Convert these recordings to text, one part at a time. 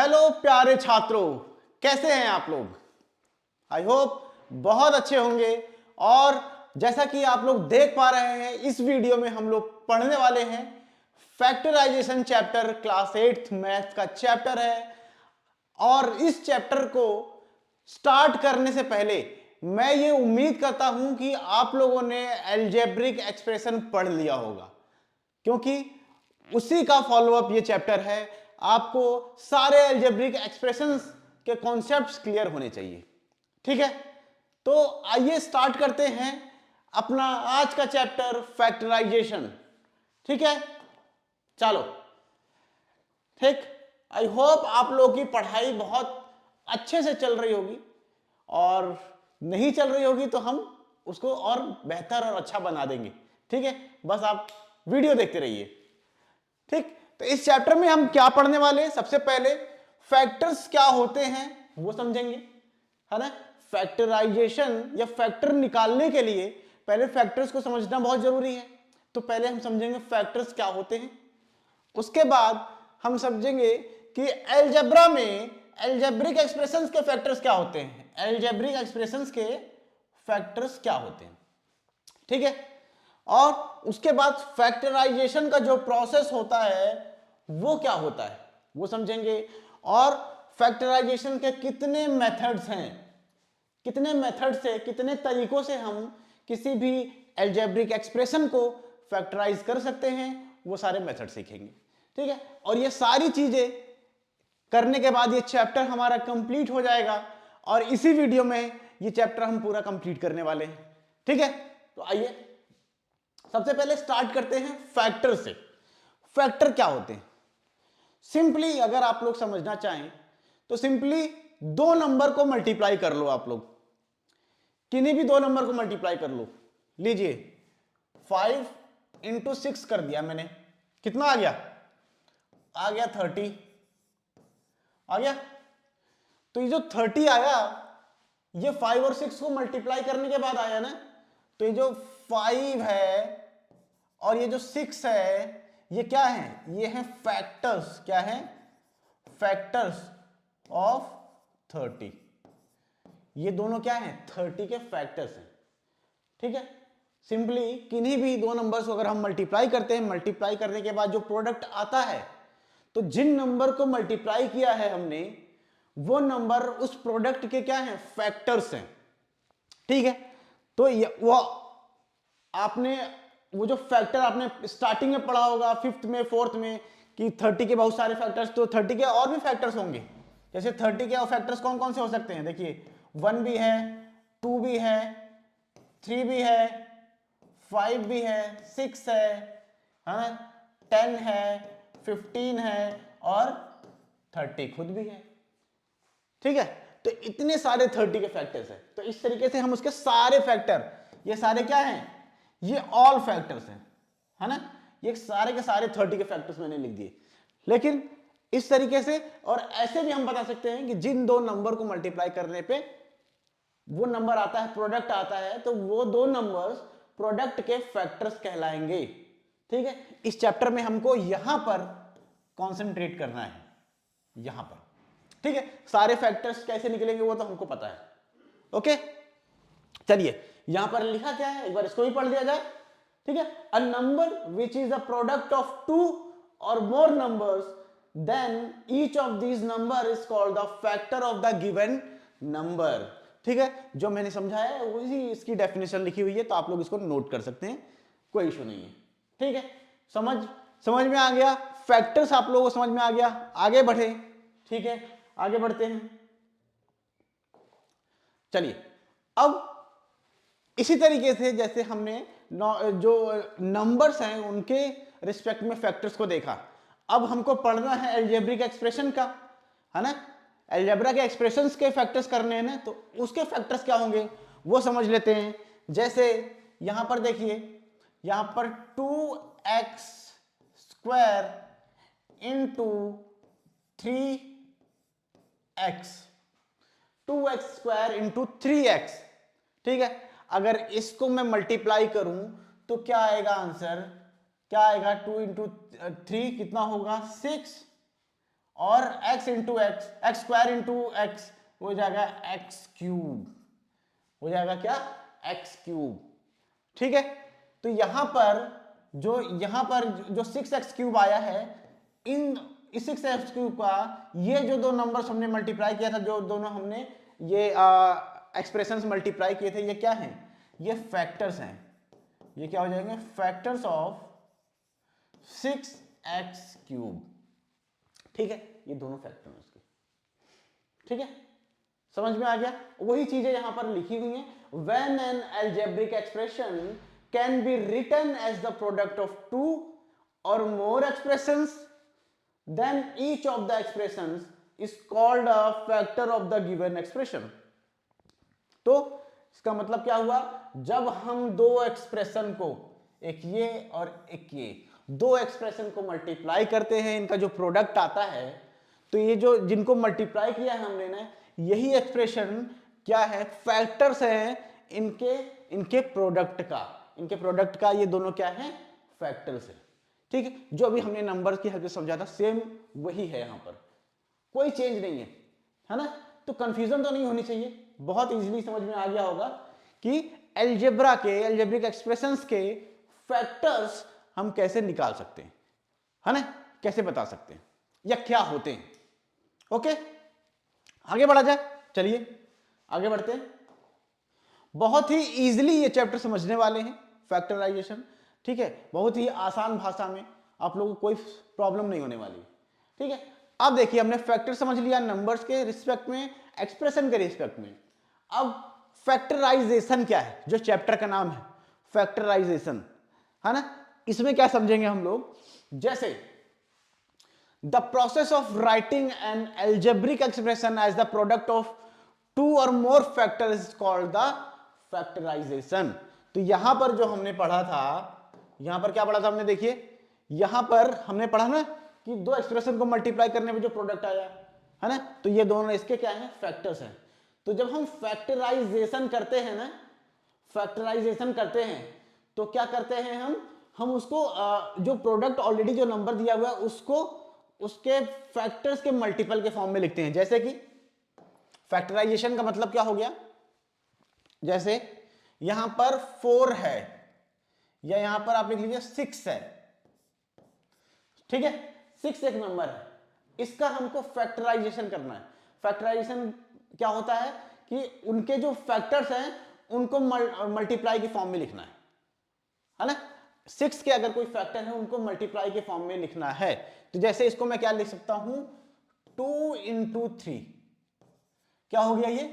Hello प्यारे छात्रों, कैसे हैं आप लोग। आई होप बहुत अच्छे होंगे। और जैसा कि आप लोग देख पा रहे हैं, इस वीडियो में हम लोग पढ़ने वाले हैं factorisation chapter, class 8th math का चैप्टर है। और इस चैप्टर को स्टार्ट करने से पहले मैं ये उम्मीद करता हूं कि आप लोगों ने अलजेब्रिक एक्सप्रेशन पढ़ लिया होगा, क्योंकि उसी का फॉलोअप ये चैप्टर है। आपको सारे अलजेब्रिक एक्सप्रेशंस के कॉन्सेप्ट्स क्लियर होने चाहिए, ठीक है। तो आइए स्टार्ट करते हैं अपना आज का चैप्टर फैक्टराइजेशन, ठीक है। चलो ठीक। आई होप आप लोगों की पढ़ाई बहुत अच्छे से चल रही होगी, और नहीं चल रही होगी तो हम उसको और बेहतर और अच्छा बना देंगे, ठीक है। बस आप वीडियो देखते रहिए, ठीक। तो इस चैप्टर में हम क्या पढ़ने वाले हैं, सबसे पहले फैक्टर्स क्या होते हैं वो समझेंगे, है ना। फैक्टराइजेशन या फैक्टर निकालने के लिए पहले फैक्टर्स को समझना बहुत जरूरी है। तो पहले हम समझेंगे फैक्टर्स क्या होते हैं, उसके बाद हम समझेंगे कि अलजेब्रा में अलजेब्रिक एक्सप्रेशंस के फैक्टर्स क्या होते हैं, अलजेब्रिक एक्सप्रेशंस के फैक्टर्स क्या होते हैं, ठीक है। और उसके बाद फैक्टराइजेशन का जो प्रोसेस होता है वो क्या होता है वो समझेंगे। और फैक्टराइजेशन के कितने मेथड्स हैं, कितने मेथड से, कितने तरीकों से हम किसी भी अलजेब्रिक एक्सप्रेशन को फैक्टराइज कर सकते हैं, वो सारे मेथड सीखेंगे, ठीक है। और ये सारी चीजें करने के बाद ये चैप्टर हमारा कंप्लीट हो जाएगा, और इसी वीडियो में ये चैप्टर हम पूरा कंप्लीट करने वाले हैं, ठीक है। तो आइए सबसे पहले स्टार्ट करते हैं फैक्टर से। फैक्टर क्या होते हैं, सिंपली अगर आप लोग समझना चाहें तो सिंपली दो नंबर को मल्टीप्लाई कर लो। आप लोग किन्हीं भी दो नंबर को मल्टीप्लाई कर लो। लीजिए 5 × 6 कर दिया मैंने, कितना आ गया, आ गया 30, आ गया। तो ये जो 30 आया, ये 5 और 6 को मल्टीप्लाई करने के बाद आया ना। तो ये जो 5 है और ये जो 6 है, ये क्या है, ये है फैक्टर्स, क्या है, फैक्टर्स ऑफ 30। ये दोनों क्या है, 30 के फैक्टर्स हैं, ठीक है। सिंपली किन्हीं भी दो नंबर्स को अगर हम मल्टीप्लाई करते हैं, मल्टीप्लाई करने के बाद जो प्रोडक्ट आता है, तो जिन नंबर को मल्टीप्लाई किया है हमने, वो नंबर उस प्रोडक्ट के क्या हैं, फैक्टर्स हैं, ठीक है। तो वो आपने वो जो फैक्टर आपने स्टार्टिंग में पढ़ा होगा, 5th में 4th में, कि 30 के बहुत सारे फैक्टर्स, तो 30 के और भी फैक्टर्स होंगे। जैसे 30 के फैक्टर्स कौन कौन से हो सकते हैं, देखिए 1 भी है, 2 भी है, 3 भी है, 5 भी है, 6 है, हाँ, 10 है, 15 है, और 30 खुद भी है, ठीक है। तो इतने सारे 30 के फैक्टर्स हैं। तो इस तरीके से हम उसके सारे फैक्टर, ये सारे क्या हैं, ये ऑल फैक्टर्स हैं, है ना। ये सारे के सारे 30 के फैक्टर्स मैंने लिख दिए। लेकिन इस तरीके से और ऐसे भी हम बता सकते हैं कि जिन दो नंबर को मल्टीप्लाई करने पे वो नंबर आता है, प्रोडक्ट आता है, तो वो दो नंबर्स प्रोडक्ट के फैक्टर्स कहलाएंगे, ठीक है। इस चैप्टर में हमको यहां पर कॉन्सेंट्रेट करना है, यहां पर, ठीक है। सारे फैक्टर्स कैसे निकलेंगे वो तो हमको पता है, ओके। चलिए यहां पर लिखा क्या है, एक बार इसको भी पढ़ लिया जाए, ठीक है। A number which is a product of two or more numbers, then each of these number is called the factor of the given number, ठीक है। जो मैंने समझाया है वही इसकी डेफिनेशन लिखी हुई है, तो आप लोग इसको नोट कर सकते हैं, कोई इशू नहीं है, ठीक है। समझ में आ गया, फैक्टर्स आप लोगों को समझ में आ गया। आगे बढ़े, ठीक है, आगे बढ़ते हैं। चलिए अब इसी तरीके से जैसे हमने जो नंबर्स हैं उनके रिस्पेक्ट में फैक्टर्स को देखा, अब हमको पढ़ना है अलजेब्रिक एक्सप्रेशन का, है ना। अलजेब्रा के एक्सप्रेशंस के फैक्टर्स करने हैं ना, तो उसके फैक्टर्स क्या होंगे वो समझ लेते हैं। जैसे यहां पर देखिए, यहां पर 2x² into 3x, 2x² into 3x, ठीक है। अगर इसको मैं मल्टीप्लाई करूं तो क्या आएगा आंसर, क्या आएगा, 2 × 3 कितना होगा, 6, और x into x, x square into x हो जाएगा एक्स क्यूब, हो जाएगा क्या, एक्स क्यूब। ठीक है, तो यहां पर जो 6x क्यूब आया है, इन 6x क्यूब का ये जो दो नंबर्स हमने मल्टीप्लाई किया था, जो दोनों हमने ये एक्सप्रेशंस मल्टीप्लाई किए थे, ये क्या हैं, ये फैक्टर्स हैं। ये क्या हो जाएंगे, फैक्टर्स ऑफ 6x क्यूब। ठीक है, ये दोनों फैक्टर हैं उसके। ठीक है, समझ में आ गया। वही चीजें यहां पर लिखी हुई हैं। When an algebraic expression can be written as the product of two or more expressions, then each of the expressions is called a factor of the given expression. तो इसका मतलब क्या हुआ, जब हम दो एक्सप्रेशन को, एक ये और एक ये, दो एक्सप्रेशन को मल्टीप्लाई करते हैं, इनका जो प्रोडक्ट आता है, तो ये जो जिनको मल्टीप्लाई किया है हमने ना, यही एक्सप्रेशन क्या है, फैक्टर्स हैं इनके प्रोडक्ट का, इनके प्रोडक्ट का ये दोनों क्या है, फैक्टर्स है। ठीक है, जो अभी हमने नंबर की हेल्प से समझा था, सेम वही है, यहां पर कोई चेंज नहीं है ना। तो कंफ्यूजन तो नहीं होनी चाहिए, बहुत इजीली समझ में आ गया होगा कि अलजेब्रा के, अलजेब्रिक एक्सप्रेशंस के फैक्टर्स हम कैसे निकाल सकते हैं, है ना, कैसे बता सकते हैं या क्या होते हैं। ओके, आगे बढ़ा जाए, चलिए आगे बढ़ते हैं। बहुत ही इजीली ये चैप्टर समझने वाले हैं, फैक्टराइजेशन। ठीक है, बहुत ही आसान भाषा में, आप लोगों को कोई प्रॉब्लम नहीं होने वाली। ठीक है, अब देखिए हमने फैक्टर समझ लिया नंबर्स के रिस्पेक्ट में, एक्सप्रेशन के रिस्पेक्ट में। अब फैक्टराइजेशन क्या है, जो चैप्टर का नाम है फैक्टराइजेशन, है ना, इसमें क्या समझेंगे हम लोग, जैसे the process of writing an algebraic expression as the product of two or more factor is called the factorisation. तो यहां पर जो हमने पढ़ा था, यहां पर क्या पढ़ा था हमने, देखिए यहां पर हमने पढ़ा ना कि दो एक्सप्रेशन को मल्टीप्लाई करने में जो प्रोडक्ट आया है ना, तो ये दोनों इसके क्या हैं, फैक्टर्स हैं। तो जब हम फैक्टराइजेशन करते हैं ना, फैक्टराइजेशन करते हैं तो क्या करते हैं हम उसको जो प्रोडक्ट ऑलरेडी जो नंबर दिया हुआ है उसको उसके फैक्टर्स के मल्टीपल के फॉर्म में लिखते हैं। जैसे कि फैक्टराइजेशन का मतलब क्या हो गया, जैसे यहां पर 4 है या यहां पर आप लिख लीजिए 6 है। ठीक है, 6 एक नंबर है, इसका हमको फैक्टराइजेशन करना है। फैक्टराइजेशन क्या होता है कि उनके जो फैक्टर्स हैं उनको मल्टीप्लाई के फॉर्म में लिखना है ना। 6 के अगर कोई फैक्टर है उनको मल्टीप्लाई के फॉर्म में लिखना है। तो जैसे इसको मैं क्या लिख सकता हूं, 2 इंटू 3, क्या हो गया ये,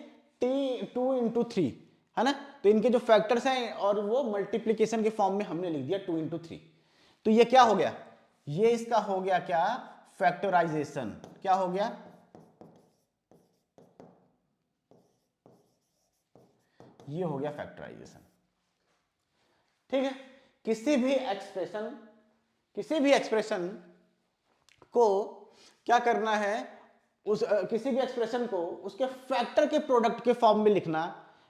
2 इंटू 3, है ना। तो इनके जो फैक्टर्स हैं और वो मल्टीप्लीकेशन के फॉर्म में हमने लिख दिया 2 इंटू 3। तो ये क्या हो गया, ये इसका हो गया क्या, फैक्टराइजेशन। क्या हो गया, ये हो गया फैक्टराइजेशन। ठीक है, किसी भी एक्सप्रेशन को क्या करना है, उस किसी भी एक्सप्रेशन को उसके फैक्टर के प्रोडक्ट के फॉर्म में लिखना,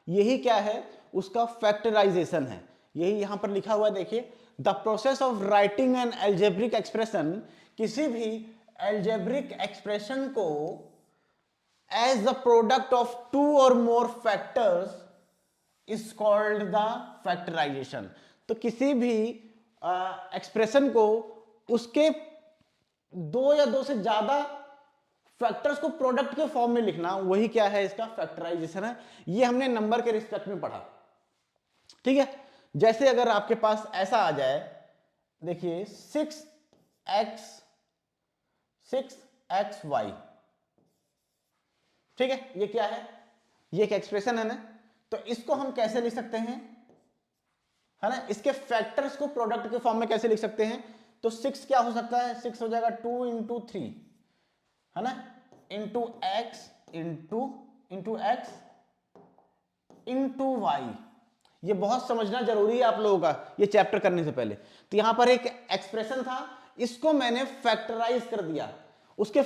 यही क्या है, उसका फैक्टराइजेशन है। यही यहां पर लिखा हुआ है, देखिए the process of writing an algebraic expression, किसी भी अलजेब्रिक एक्सप्रेशन को as the product of 2 or more factors is called the factorisation. तो किसी भी एक्सप्रेशन को उसके 2 या 2 से ज्यादा फैक्टर्स को प्रोडक्ट के फॉर्म में लिखना, वही क्या है, इसका फैक्टराइजेशन है। ये हमने नंबर के रिस्पेक्ट में पढ़ा। ठीक है, जैसे अगर आपके पास ऐसा आ जाए, देखिए 6xy, ठीक है, ये क्या है, ये एक एक्सप्रेशन है ना। तो इसको हम कैसे लिख सकते हैं, है ना, इसके फैक्टर्स को प्रोडक्ट के फॉर्म में कैसे लिख सकते हैं। तो 6 क्या हो सकता है, 6 हो जाएगा 2 इंटू 3, है ना, into x into x into y. ये बहुत समझना जरूरी है आप लोगों का ये चैप्टर करने से पहले। तो यहां पर एक एक्सप्रेशन था, इसको मैंने फैक्टराइज कर दिया, उनके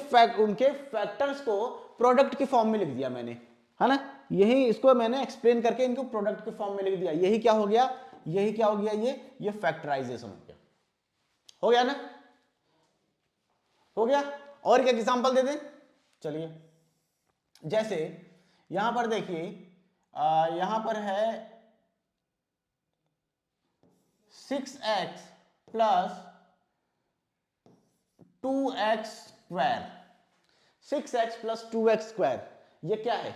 फैक्टर्स को प्रोडक्ट के फॉर्म में लिख दिया मैंने, है ना। यही इसको मैंने एक्सप्लेन करके इनको प्रोडक्ट के फॉर्म में लिख दिया। यही क्या हो गया, यही क्या हो गया, ये फैक्टराइजेशन हो गया ना, हो गया। और एक एग्जांपल दे दें, चलिए। जैसे यहां पर देखिए, यहां पर है 6x plus 2x²। 6x plus 2x², ये क्या है?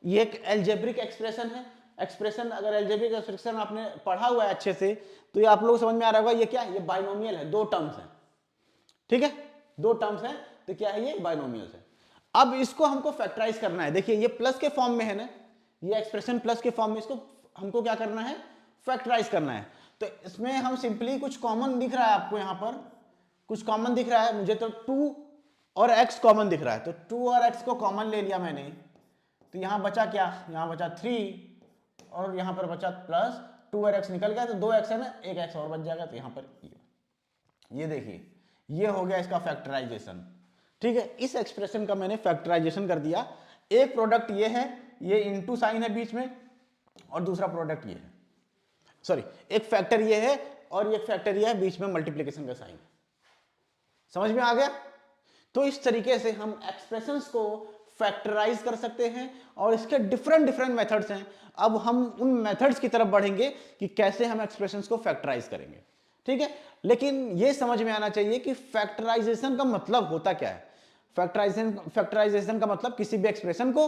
ये एक एल्जेब्रिक एक्सप्रेशन है। एक्सप्रेशन, अगर एल्जेब्रिक एक्सप्रेशन आपने पढ़ा हुआ है अच्छे से, तो ये आप लोग समझ में आ रहा होगा। ये क्या है? ये बाइनोमियल है, दो टर्म्स हैं, ठीक है, दो टर्म्स हैं, तो क्या है? ये बाइनोमियल है। अब इसको हमको फैक्टराइज करना है। देखिए ये प्लस के फॉर्म में है ना, ये एक्सप्रेशन प्लस के फॉर्म में, इसको हमको क्या करना है? फैक्टराइज करना है। तो इसमें हम सिंपली, कुछ कॉमन दिख रहा है आपको यहां पर, कुछ कॉमन दिख रहा है मुझे, तो 2 और x कॉमन दिख रहा है, तो 2 और x को कॉमन ले लिया मैंने, तो यहां बचा क्या? यहां बचा 3 और यहां पर बचा प्लस 2 और x निकल गया, तो 2x है ना, एक x और बच जाएगा, तो यहां पर ये देखिए, ये हो गया इसका फैक्टराइजेशन, ठीक है। इस एक्सप्रेशन का मैंने फैक्टराइजेशन कर दिया। एक प्रोडक्ट ये है, ये इनटू साइन है बीच में, और दूसरा प्रोडक्ट ये है, सॉरी, एक फैक्टर ये है और एक फैक्टर ये है, बीच में मल्टीप्लिकेशन का साइन। समझ में आ गया? तो इस तरीके से हम एक्सप्रेशंस को फैक्टराइज कर सकते हैं, और इसके डिफरेंट डिफरेंट मेथड्स हैं। अब हम उन मेथड्स की तरफ बढ़ेंगे कि कैसे हम एक्सप्रेशंस को फैक्टराइज करेंगे, ठीक है। लेकिन यह समझ में आना चाहिए कि फैक्टराइजेशन का मतलब होता क्या है। फैक्टराइजेशन का मतलब किसी भी एक्सप्रेशन को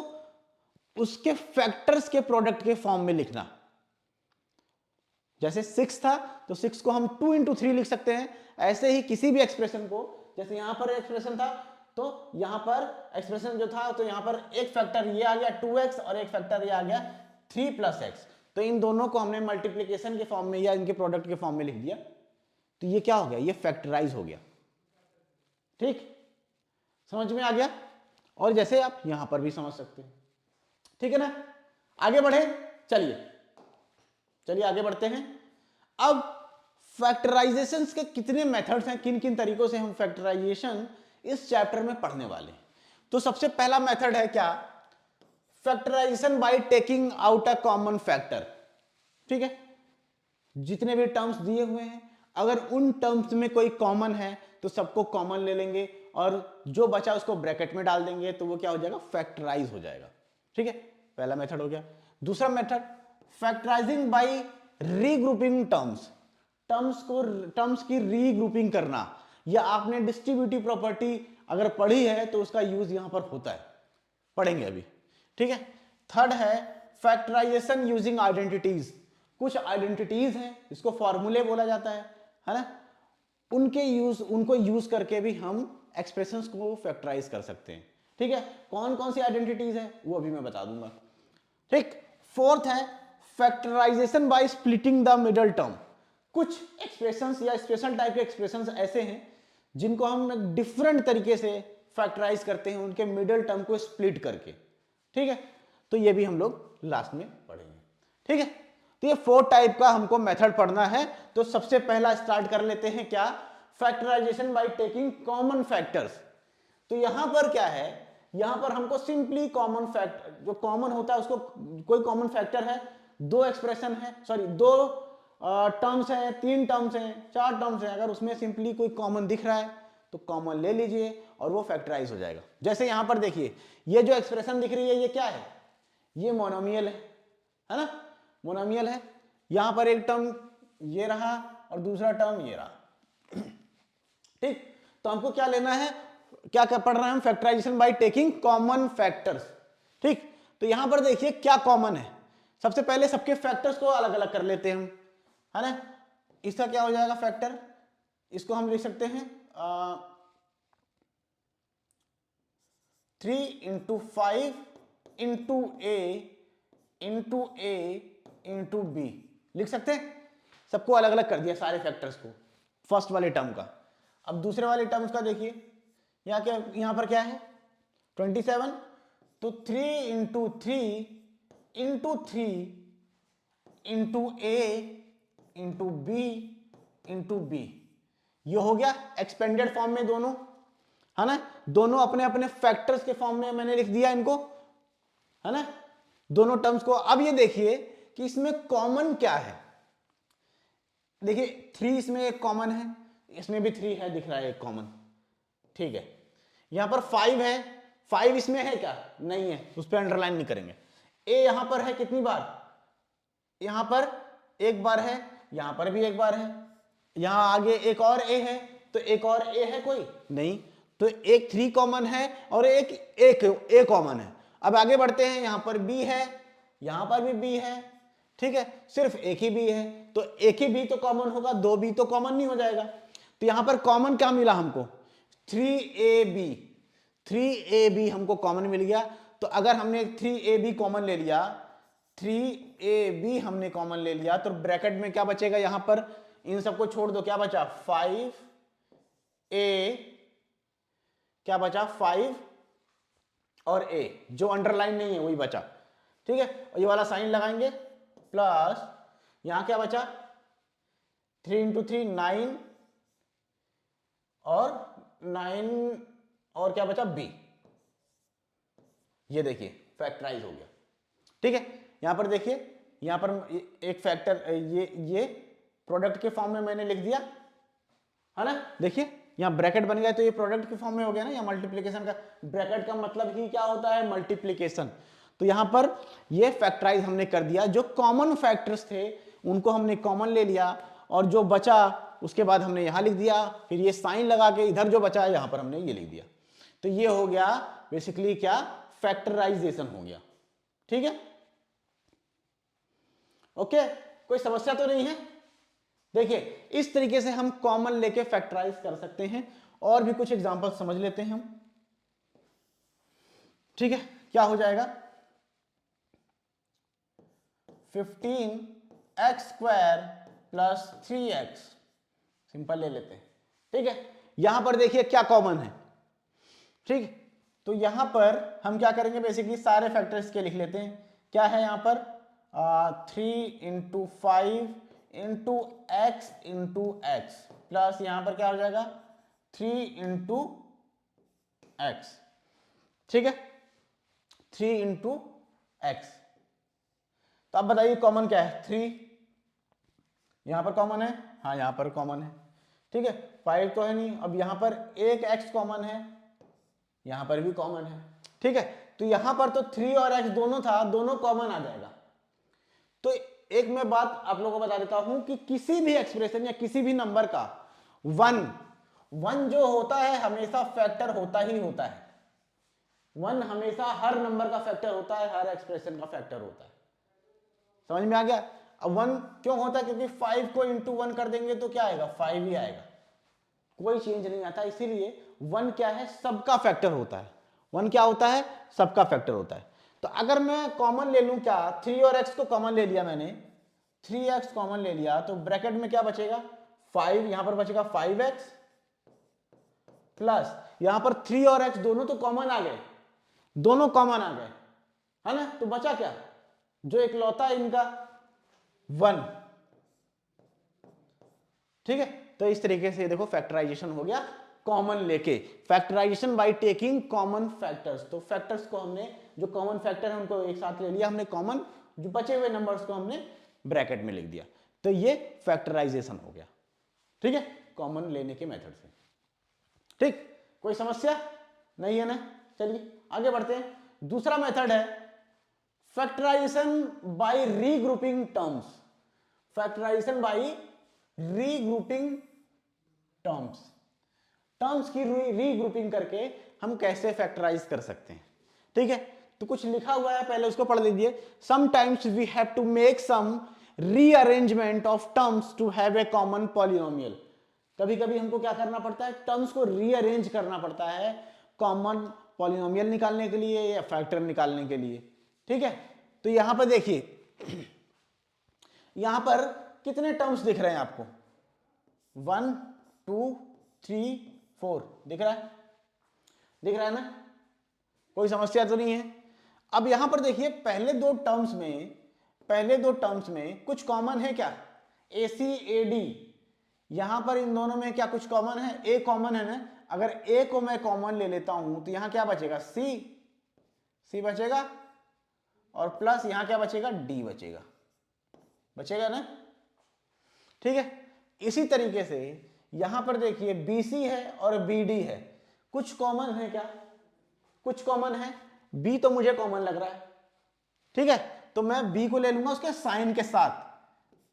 उसके फैक्टर्स के प्रोडक्ट के फॉर्म में लिखना। जैसे 6 था, तो 6 को हम 2 into 3 लिख सकते हैं। ऐसे ही किसी भी एक्सप्रेशन को, जैसे यहां पर एक्सप्रेशन था, तो यहां पर एक्सप्रेशन जो था, तो यहां पर एक फैक्टर ये आ गया 2x और एक फैक्टर ये आ गया 3 + x। तो इन दोनों को हमने मल्टीप्लिकेशन के फॉर्म में या इनके प्रोडक्ट के फॉर्म में लिख दिया, तो ये क्या हो गया? ये फैक्टराइज हो गया, ठीक, समझ में आ गया। और जैसे आप यहां पर भी समझ सकते हैं, ठीक है ना। आगे बढ़े, चलिए आगे बढ़ते हैं। अब फैक्टराइजेशन के कितने मेथड्स हैं, किन किन तरीकों से हम फैक्टराइजेशन इस चैप्टर में पढ़ने वाले हैं। तो सबसे पहला मेथड है क्या? Factorisation by taking out a common factor, ठीक है। जितने भी टर्म्स दिए हुए हैं, अगर उन टर्म्स में कोई कॉमन है तो सबको कॉमन ले लेंगे, और जो बचा उसको ब्रैकेट में डाल देंगे, तो वो क्या हो जाएगा? फैक्टराइज हो जाएगा, ठीक है। पहला मेथड हो गया। दूसरा method, factorising by regrouping terms. Terms की रीग्रुपिंग करना, या आपने डिस्ट्रीब्यूटिव प्रॉपर्टी अगर पढ़ी है तो उसका यूज यहां पर होता है, पढ़ेंगे अभी, ठीक है। थर्ड है फैक्टराइजेशन यूजिंग आइडेंटिटीज। कुछ आइडेंटिटीज हैं, इसको फॉर्मूले बोला जाता है ना, उनको यूज करके भी हम एक्सप्रेशंस को फैक्टराइज कर सकते हैं, ठीक है। कौन कौन सी आइडेंटिटीज है वो अभी मैं बता दूंगा, ठीक। फोर्थ है factorisation by splitting the middle term. कुछ एक्सप्रेशंस या स्पेशल टाइप के एक्सप्रेशंस ऐसे हैं जिनको हम डिफरेंट तरीके से फैक्टराइज करते हैं, उनके मिडल टर्म को स्प्लिट करके, ठीक है। तो ये भी हम लोग लास्ट में पढ़ेंगे, ठीक है। तो ये 4 टाइप का हमको मेथड पढ़ना है। तो सबसे पहला स्टार्ट कर लेते हैं क्या? Factorisation by taking common factors. तो यहां पर क्या है? यहां पर हमको सिंपली कॉमन फैक्टर, जो कॉमन होता है उसको, कोई कॉमन फैक्टर है, दो एक्सप्रेशन है, सॉरी दो टर्म्स हैं, 3 टर्म्स हैं, 4 टर्म्स हैं, अगर उसमें सिंपली कोई कॉमन दिख रहा है तो कॉमन ले लीजिए और वो फैक्टराइज हो जाएगा। जैसे यहां पर देखिए, ये जो एक्सप्रेशन दिख रही है ये क्या है? ये मोनोमियल है ना, मोनोमियल है। यहां पर एक टर्म ये रहा और दूसरा टर्म ये रहा, ठीक। तो हमको क्या लेना है, क्या पढ़ रहे हैं हम? Factorisation by taking common factors, ठीक। तो यहां पर देखिए क्या कॉमन है। सबसे पहले सबके फैक्टर्स को अलग अलग कर लेते हैं हम, है ना। इसका क्या हो जाएगा फैक्टर? इसको हम लिख सकते हैं 3 × 5 × a b लिख सकते हैं। सबको अलग अलग कर दिया सारे फैक्टर्स को, फर्स्ट वाले टर्म का। अब दूसरे वाले टर्म्स का देखिए, यहां पर क्या है? 27। तो 3 × 3 × 3 × a × b ये हो गया एक्सपेंडेड फॉर्म में दोनों, है ना। दोनों अपने अपने फैक्टर्स के फॉर्म में मैंने लिख दिया इनको, है ना, दोनों टर्म्स को। अब ये देखिए कि इसमें कॉमन क्या है। देखिए 3 इसमें एक कॉमन है, इसमें भी 3 है, दिख रहा है एक कॉमन, ठीक है। यहां पर 5 है, 5 इसमें है क्या? नहीं है, उस पर अंडरलाइन नहीं करेंगे। ए यहां पर है कितनी बार? यहां पर एक बार है, यहां पर भी एक बार है, यहां आगे एक और ए है, तो एक और ए है कोई नहीं, तो एक 3 कॉमन है और एक ए कॉमन है। अब आगे बढ़ते हैं, यहां पर बी है, यहां पर भी बी है, ठीक है, सिर्फ एक ही बी है, तो एक ही बी तो कॉमन होगा, दो बी तो कॉमन नहीं हो जाएगा। तो यहां पर कॉमन क्या मिला हमको? 3ab, 3ab हमको कॉमन मिल गया। तो अगर हमने 3ab कॉमन ले लिया, 3ab हमने कॉमन ले लिया, तो ब्रैकेट में क्या बचेगा? यहां पर इन सबको छोड़ दो, क्या बचा? 5a, क्या बचा? 5 और a, जो अंडरलाइन नहीं है वही बचा, ठीक है। और ये वाला साइन लगाएंगे, प्लस यहां क्या बचा? 3 × 3 9, और 9 और क्या बचा? b। ये देखिए फैक्टराइज हो गया, ठीक है। यहां पर देखिए, यहां पर एक फैक्टर, ये प्रोडक्ट के फॉर्म में मैंने लिख दिया है ना। देखिए यहां ब्रैकेट बन गया, तो ये प्रोडक्ट के फॉर्म में हो गया ना, या मल्टीप्लीकेशन का ब्रैकेट का मतलब ही क्या होता है? मल्टीप्लीकेशन। तो यहां पर ये फैक्टराइज हमने कर दिया, जो कॉमन फैक्टर्स थे उनको हमने कॉमन ले लिया, और जो बचा उसके बाद हमने यहां लिख दिया, फिर ये साइन लगा के इधर जो बचा यहां पर हमने ये लिख दिया। तो ये हो गया बेसिकली क्या? फैक्टराइजेशन हो गया, ठीक है। ओके, कोई समस्या तो नहीं है? देखिए इस तरीके से हम कॉमन लेके फैक्टराइज कर सकते हैं। और भी कुछ एग्जांपल समझ लेते हैं हम, ठीक है। क्या हो जाएगा? 15x² + 3x, सिंपल ले लेते हैं, ठीक है। यहां पर देखिए क्या कॉमन है, ठीक। तो यहां पर हम क्या करेंगे? बेसिकली सारे फैक्टर्स के लिख लेते हैं। क्या है यहां पर? 3 × 5 × x × x, प्लस यहां पर क्या हो जाएगा? 3 × x, ठीक है, 3 × x। तो अब बताइए कॉमन क्या है? 3 यहां पर कॉमन है, हाँ यहां पर कॉमन है, ठीक है। 5 तो है नहीं। अब यहां पर एक x कॉमन है, यहां पर भी कॉमन है, ठीक है। तो यहां पर तो 3 और x दोनों था, दोनों कॉमन आ जाएगा। तो एक मैं बात आप लोगों को बता देता हूं कि किसी भी एक्सप्रेशन या किसी भी नंबर का वन जो होता है हमेशा फैक्टर होता ही होता है। 1 हमेशा हर नंबर का फैक्टर होता है, हर एक्सप्रेशन का फैक्टर होता है। समझ में आ गया? अब 1 क्यों होता है? क्योंकि 5 को × 1 कर देंगे तो क्या आएगा? 5 ही आएगा, कोई चेंज नहीं आता। इसीलिए 1 क्या है? सबका फैक्टर होता है। 1 क्या होता है? सबका फैक्टर होता है। तो अगर मैं कॉमन ले लूं, क्या 3 और x को कॉमन ले लिया मैंने, 3x कॉमन ले लिया, तो ब्रैकेट में क्या बचेगा? 5, यहां पर बचेगा 5x, प्लस यहां पर 3 और x दोनों तो कॉमन आ गए, दोनों कॉमन आ गए, है ना। तो बचा क्या? जो इकलौता है इनका 1, ठीक है। तो इस तरीके से देखो फैक्टराइजेशन हो गया कॉमन लेके, factorisation by taking common factors. तो फैक्टर्स को हमने, जो कॉमन फैक्टर है उनको एक साथ ले लिया हमने कॉमन, जो बचे हुए नंबर्स को हमने ब्रैकेट में लिख दिया। तो ये फैक्टराइजेशन हो गया, ठीक है, कॉमन लेने के मेथड से। ठीक, कोई समस्या नहीं है ना? चलिए आगे बढ़ते हैं। दूसरा मेथड है factorisation by regrouping terms. Factorisation by regrouping terms की रीग्रुपिंग करके हम कैसे फैक्टराइज कर सकते हैं, ठीक है। तो कुछ लिखा हुआ है, पहले उसको पढ़ लीजिए। Sometimes we have to make some rearrangement of terms to have a common polynomial. कभी कभी हमको क्या करना पड़ता है? टर्म्स को रीअरेंज करना पड़ता है कॉमन पॉलिनोमियल निकालने के लिए या फैक्टर निकालने के लिए, ठीक है। तो यहां पर देखिए, यहां पर कितने टर्म्स दिख रहे हैं आपको? 1 2 3 4 दिख रहा है? दिख रहा है ना? कोई समस्या तो नहीं है? अब यहां पर देखिए, पहले दो टर्म्स में कुछ कॉमन है क्या? AC AD, यहां पर इन दोनों में क्या कुछ कॉमन है? A कॉमन है ना? अगर A को मैं कॉमन ले लेता हूं तो यहां क्या बचेगा? C बचेगा, और प्लस यहां क्या बचेगा? D बचेगा ना, ठीक है। इसी तरीके से यहां पर देखिए BC है और BD है, कुछ कॉमन है क्या? कुछ कॉमन है, b तो मुझे कॉमन लग रहा है, ठीक है, तो मैं b को ले लूंगा उसके साइन के साथ,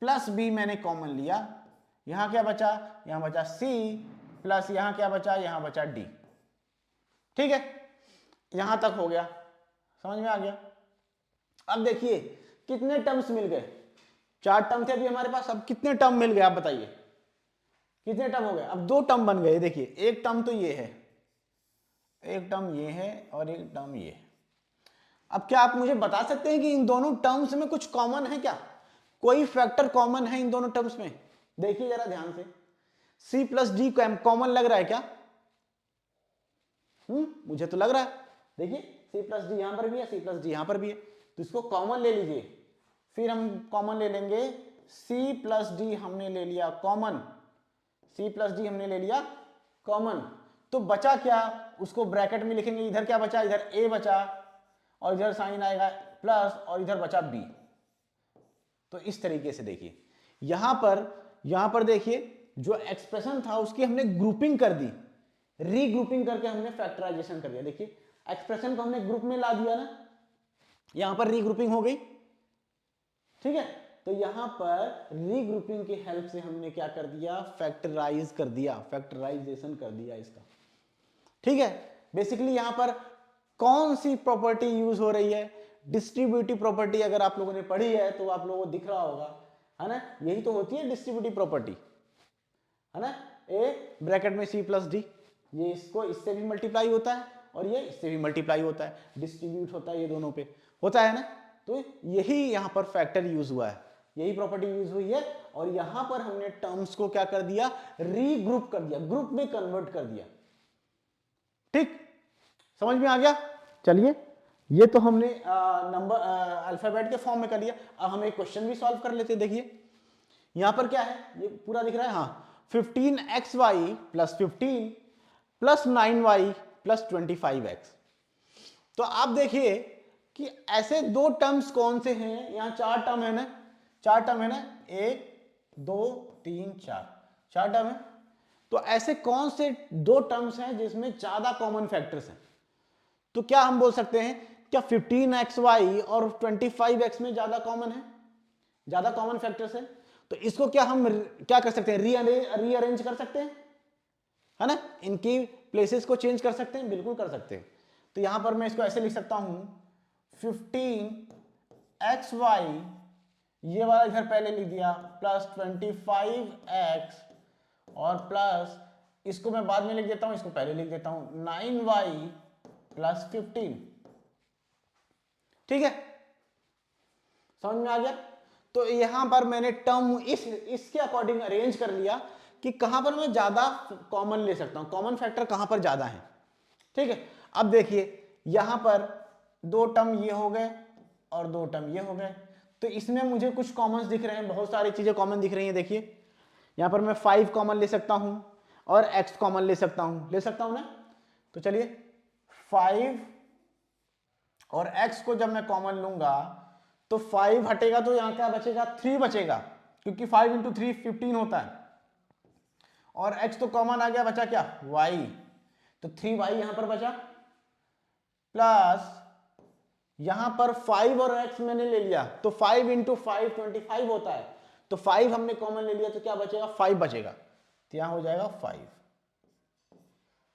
प्लस b मैंने कॉमन लिया, यहां क्या बचा, यहां बचा c, प्लस यहां क्या बचा, यहां बचा d। ठीक है, यहां तक हो गया, समझ में आ गया। अब देखिए कितने टर्म्स मिल गए, 4 टर्म थे अभी हमारे पास, अब कितने टर्म मिल गए आप बताइए, कितने टर्म हो गए? अब 2 टर्म बन गए, देखिए एक टर्म तो ये है, एक टर्म ये है और एक टर्म ये है। अब क्या आप मुझे बता सकते हैं कि इन दोनों टर्म्स में कुछ कॉमन है क्या? कोई फैक्टर कॉमन है इन दोनों टर्म्स में? देखिए जरा ध्यान से, c प्लस डी कॉमन लग रहा है क्या? मुझे तो लग रहा है, देखिए c प्लस डी यहां पर भी है, c प्लस डी यहां पर भी है, तो इसको कॉमन ले लीजिए। फिर हम कॉमन ले लेंगे c प्लस डी, हमने ले लिया कॉमन, c प्लस डी हमने ले लिया कॉमन, तो बचा क्या, उसको ब्रैकेट में लिखेंगे, इधर क्या बचा, इधर a बचा और इधर साइन आएगा प्लस और इधर बचा b। तो इस तरीके से देखिए यहां पर देखिए जो एक्सप्रेशन था उसकी हमने ग्रुपिंग कर दी, रीग्रुपिंग करके हमने फैक्टराइजेशन कर दिया। देखिए एक्सप्रेशन को हमने ग्रुप में ला दिया ना, यहां पर रीग्रुपिंग हो गई, ठीक है, तो यहां पर रीग्रुपिंग की हेल्प से हमने क्या कर दिया, फैक्टराइज कर दिया, फैक्टराइजेशन कर दिया इसका। ठीक है, बेसिकली यहां पर कौन सी प्रॉपर्टी यूज हो रही है, डिस्ट्रीब्यूटिव प्रॉपर्टी। अगर आप लोगों ने पढ़ी है तो आप लोगों को दिख रहा होगा, है ना, यही तो होती है डिस्ट्रीब्यूटिव प्रॉपर्टी, है ना, ए ब्रैकेट में c प्लस डी, ये इसको इससे भी मल्टीप्लाई होता है और ये इससे भी मल्टीप्लाई होता है, डिस्ट्रीब्यूट होता है, ये दोनों पे होता है ना, तो यही यहां पर फैक्टर यूज हुआ है, यही प्रॉपर्टी यूज हुई है, और यहां पर हमने टर्म्स को क्या कर दिया, रीग्रुप कर दिया, ग्रुप में कन्वर्ट कर दिया। ठीक, समझ में आ गया। चलिए ये तो हमने नंबर अल्फाबेट के फॉर्म में कर लिया, अब हम एक क्वेश्चन भी सॉल्व कर लेते हैं। देखिए यहां पर क्या है, ये पूरा दिख रहा है, हाँ, 15xy plus 15 plus 9y plus 25x। तो आप देखिए कि ऐसे 2 टर्म्स कौन से हैं, यहां 4 टर्म है ना, 4 टर्म है ना, 1 2 3 4, 4 टर्म है, तो ऐसे कौन से 2 टर्म्स हैं जिसमें ज्यादा कॉमन फैक्टर्स हैं? तो क्या हम बोल सकते हैं, क्या 15xy और 25x में ज्यादा कॉमन है, ज्यादा कॉमन फैक्टर्स है? तो इसको क्या हम क्या कर सकते हैं, रीअरेंज कर सकते हैं, है ना, इनकी प्लेसेस को चेंज कर सकते हैं, बिल्कुल कर सकते हैं। तो यहां पर मैं इसको ऐसे लिख सकता हूं, 15xy, ये वाला इधर पहले लिख दिया, प्लस 25x और प्लस इसको मैं बाद में लिख देता हूं, इसको पहले लिख देता हूं, 9y प्लस 15। ठीक है, समझ में आ गया। तो यहां पर मैंने टर्म इसके अकॉर्डिंग अरेंज कर लिया कि कहां पर मैं ज्यादा कॉमन ले सकता हूं, कॉमन फैक्टर कहां पर ज्यादा है। ठीक है, अब देखिए यहां पर 2 टर्म ये हो गए और 2 टर्म ये हो गए, तो इसमें मुझे कुछ कॉमन दिख रहे हैं, बहुत सारी चीजें कॉमन दिख रही हैं। देखिए यहां पर मैं 5 कॉमन ले सकता हूं और x कॉमन ले सकता हूं ना, तो चलिए 5 और x को जब मैं कॉमन लूंगा तो 5 हटेगा तो यहां क्या बचेगा, 3 बचेगा, क्योंकि 5 इंटू 3 15 होता है, और x तो कॉमन आ गया, बचा क्या, y, तो 3y यहां पर बचा, प्लस यहां पर 5 और x मैंने ले लिया, तो 5 इंटू 5 25 होता है, तो 5 हमने कॉमन ले लिया, तो क्या बचेगा, 5 बचेगा, तो यहां हो जाएगा 5।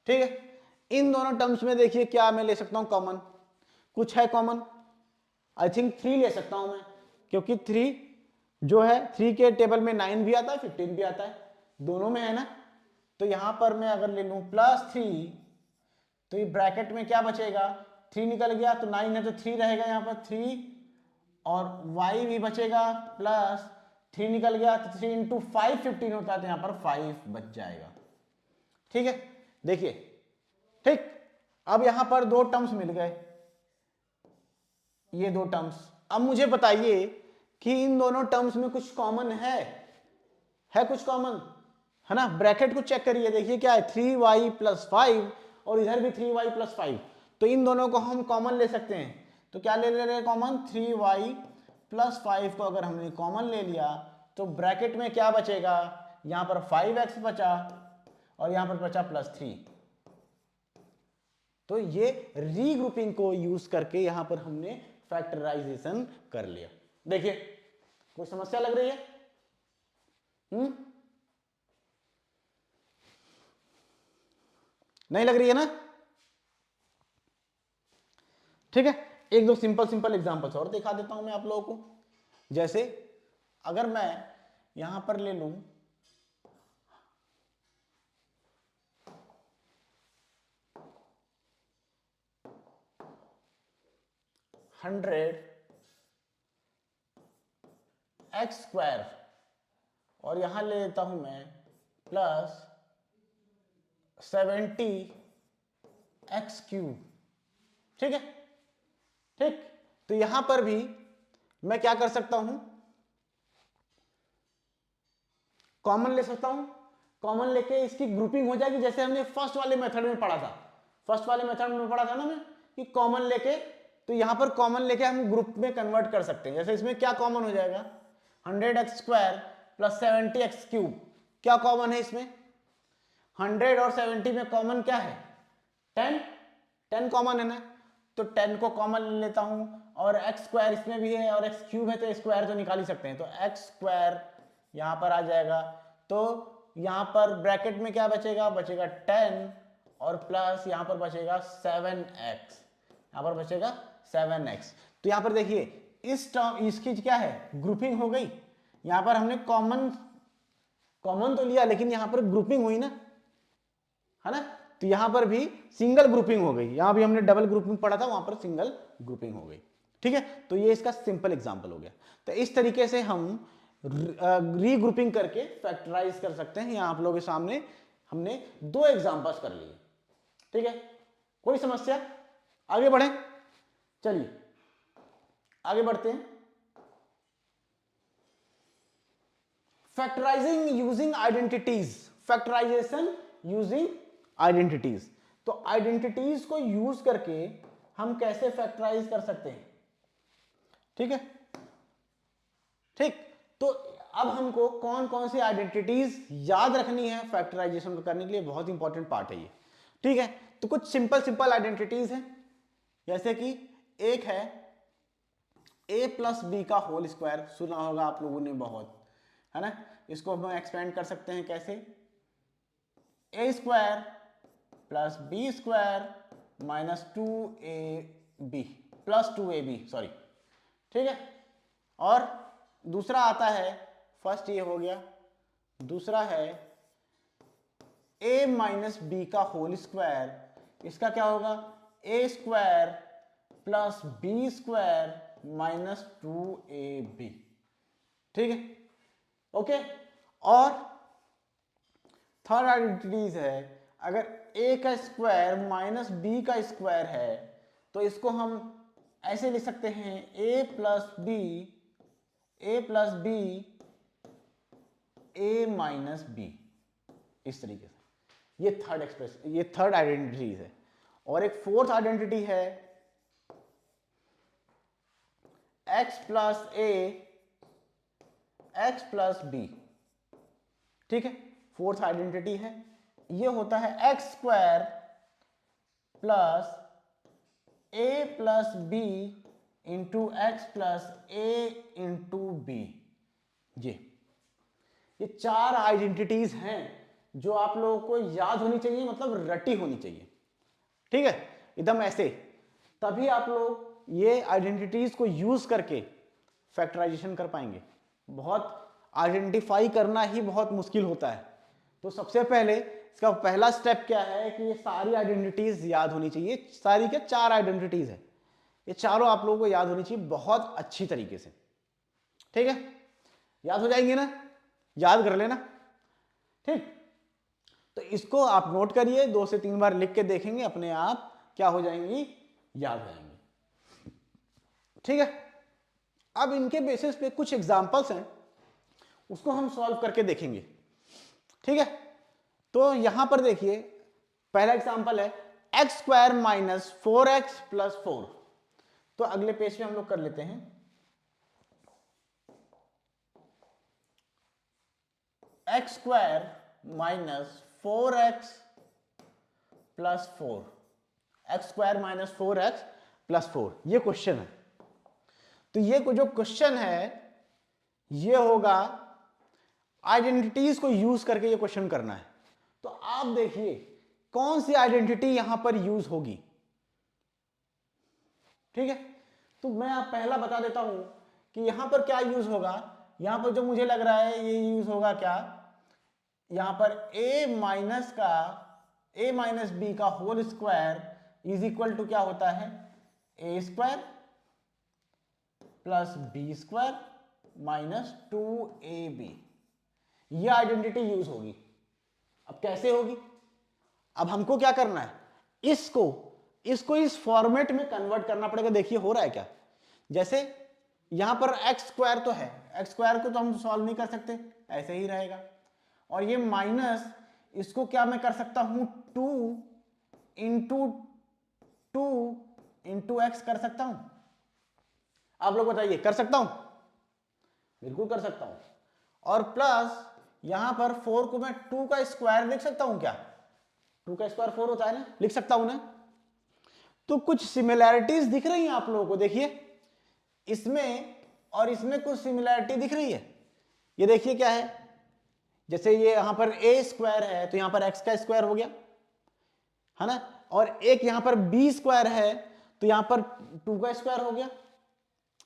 ठीक है, इन दोनों टर्म्स में देखिए क्या मैं ले सकता हूं कॉमन, कुछ है कॉमन, आई थिंक 3 ले सकता हूं मैं, क्योंकि 3 जो है 3 के टेबल में 9 भी आता है 15 भी आता है, दोनों में है ना, तो यहां पर मैं अगर ले लूं प्लस 3, तो ये ब्रैकेट में क्या बचेगा, 3 निकल गया, तो 9 है तो 3 रहेगा यहां पर 3, और y भी बचेगा, प्लस 3 निकल गया तो 3 इंटू 5 15 होता है, तो यहां पर 5 बच जाएगा। ठीक है, देखिए, ठीक, अब यहां पर 2 टर्म्स मिल गए, ये 2 टर्म्स। अब मुझे बताइए कि इन दोनों टर्म्स में कुछ कॉमन है कुछ कॉमन, है ना, ब्रैकेट को चेक करिए, देखिए क्या है, 3y प्लस 5 और इधर भी 3y प्लस 5, तो इन दोनों को हम कॉमन ले सकते हैं, तो क्या ले रहे हैं कॉमन, 3y प्लस 5 को अगर हमने कॉमन ले लिया तो ब्रैकेट में क्या बचेगा, यहां पर 5x बचा और यहां पर बचा प्लस 3। तो ये रीग्रुपिंग को यूज करके यहां पर हमने फैक्टराइजेशन कर लिया। देखिए कोई समस्या लग रही है? नहीं लग रही है ना? ठीक है, एक दो सिंपल सिंपल एग्जांपल्स और दिखा देता हूं मैं आप लोगों को। जैसे अगर मैं यहां पर ले लूं 100x² और यहां ले लेता हूं मैं प्लस 70x³। ठीक है, ठीक। तो यहां पर भी मैं क्या कर सकता हूं, कॉमन ले सकता हूं। कॉमन लेके इसकी ग्रुपिंग हो जाएगी, जैसे हमने फर्स्ट वाले मेथड में पढ़ा था। फर्स्ट वाले मेथड में पढ़ा था ना मैं, कि कॉमन लेके, तो यहां पर कॉमन लेके हम ग्रुप में कन्वर्ट कर सकते हैं। जैसे इसमें क्या कॉमन हो जाएगा, 100x² प्लस 70x³। क्या कॉमन है इसमें? 100 और 70 में कॉमन क्या है? 10। 10 कॉमन है ना, तो 10 को कॉमन ले लेता हूं, और x² इसमें भी है और x³ है, तो स्क्वायर तो निकाल ही सकते हैं। तो x² यहां पर आ जाएगा, तो यहां पर ब्रैकेट में क्या बचेगा, बचेगा 10 और प्लस यहां पर बचेगा 7x, यहां पर बचेगा 7x। तो यहां पर देखिए इस टर्म, इसकी क्या है, ग्रुपिंग हो गई। यहां पर हमने कॉमन तो लिया, लेकिन यहां पर ग्रुपिंग हुई ना, है ना। तो यहां पर भी सिंगल ग्रुपिंग हो गई, यहां भी हमने डबल ग्रुपिंग पढ़ा था, वहां पर सिंगल ग्रुपिंग हो गई। ठीक है, तो ये इसका सिंपल एग्जांपल हो गया। तो इस तरीके से हम रीग्रुपिंग करके फैक्टराइज कर सकते हैं। यहां आप लोगों के सामने हमने 2 एग्जांपल्स कर लिए। ठीक है, कोई समस्या? आगे बढ़े, चलिए आगे बढ़ते हैं। Factorising using identities, factorisation using identities. तो आइडेंटिटीज को यूज करके हम कैसे फैक्टराइज कर सकते हैं? ठीक है, ठीक। तो अब हमको कौन कौन सी आइडेंटिटीज याद रखनी है फैक्टराइजेशन को करने के लिए, बहुत इंपॉर्टेंट पार्ट है ये। ठीक है, तो कुछ सिंपल सिंपल आइडेंटिटीज हैं, जैसे कि एक है a प्लस बी का होल स्क्वायर, सुना होगा आप लोगों ने बहुत, है ना। इसको हम एक्सपेंड कर सकते हैं कैसे, a² plus b² minus 2ab plus 2ab, sorry. ठीक है, और दूसरा आता है, फर्स्ट ये हो गया, दूसरा है a माइनस बी का होल स्क्वायर, इसका क्या होगा, a² plus b² minus 2ab। ठीक है, ओके। और थर्ड आइडेंटिटीज है, अगर a का स्क्वायर माइनस b का स्क्वायर है, तो इसको हम ऐसे लिख सकते हैं a plus b a minus b, इस तरीके से। ये थर्ड एक्सप्रेस, ये थर्ड आइडेंटिटीज है। और एक फोर्थ आइडेंटिटी है x plus a x plus b। ठीक है, फोर्थ आइडेंटिटी है, ये होता है x² plus a plus b into x plus a into B. ये 4 आइडेंटिटीज हैं जो आप लोगों को याद होनी चाहिए, मतलब रटी होनी चाहिए। ठीक है, एकदम ऐसे, तभी आप लोग ये आइडेंटिटीज को यूज करके फैक्टराइजेशन कर पाएंगे। बहुत आइडेंटिफाई करना ही बहुत मुश्किल होता है। तो सबसे पहले इसका पहला स्टेप क्या है कि ये सारी आइडेंटिटीज याद होनी चाहिए। सारी के 4 आइडेंटिटीज है, ये चारों आप लोगों को याद होनी चाहिए बहुत अच्छी तरीके से। ठीक है, याद हो जाएंगे ना, याद कर लेना। ठीक, तो इसको आप नोट करिए, 2 से 3 बार लिख के देखेंगे, अपने आप क्या हो जाएंगी, याद हो जाएंगी। ठीक है, अब इनके बेसिस पे कुछ एग्जांपल्स हैं, उसको हम सॉल्व करके देखेंगे। ठीक है, तो यहां पर देखिए पहला एग्जांपल है x² माइनस 4x प्लस 4। तो अगले पेज पे हम लोग कर लेते हैं x² minus 4x plus 4। X square minus 4x plus 4, ये क्वेश्चन है। तो ये जो क्वेश्चन है ये होगा आइडेंटिटीज को यूज करके ये क्वेश्चन करना है। तो आप देखिए कौन सी आइडेंटिटी यहां पर यूज होगी। ठीक है, तो मैं आप पहला बता देता हूं कि यहां पर क्या यूज होगा। यहां पर जो मुझे लग रहा है ये यूज होगा क्या, यहां पर a माइनस बी का whole square is equal to क्या होता है, A square plus B square minus 2ab। ये आइडेंटिटी यूज होगी। अब कैसे होगी, अब हमको क्या करना है, इसको इस फॉर्मेट में कन्वर्ट करना पड़ेगा। देखिए हो रहा है क्या, जैसे यहां पर एक्स स्क्वायर तो है, एक्स स्क्वायर को तो हम सॉल्व नहीं कर सकते, ऐसे ही रहेगा। और ये माइनस, इसको क्या मैं कर सकता हूं, 2 इंटू एक्स कर सकता हूं। आप लोग बताइए, कर सकता हूं? बिल्कुल कर सकता हूं। और प्लस यहां पर 4 को मैं 2 का स्क्वायर लिख सकता हूं क्या, 2 का स्क्वायर 4 होता है ना, लिख सकता हूं ना। तो कुछ सिमिलैरिटीज दिख रही हैं आप लोगों को, देखिए इसमें और इसमें कुछ सिमिलैरिटी दिख रही है। ये देखिए क्या है, जैसे ये यहां पर ए स्क्वायर है तो यहां पर एक्स का स्क्वायर हो गया है ना, और एक यहां पर बी स्क्वायर है तो यहां पर 2 का स्क्वायर हो गया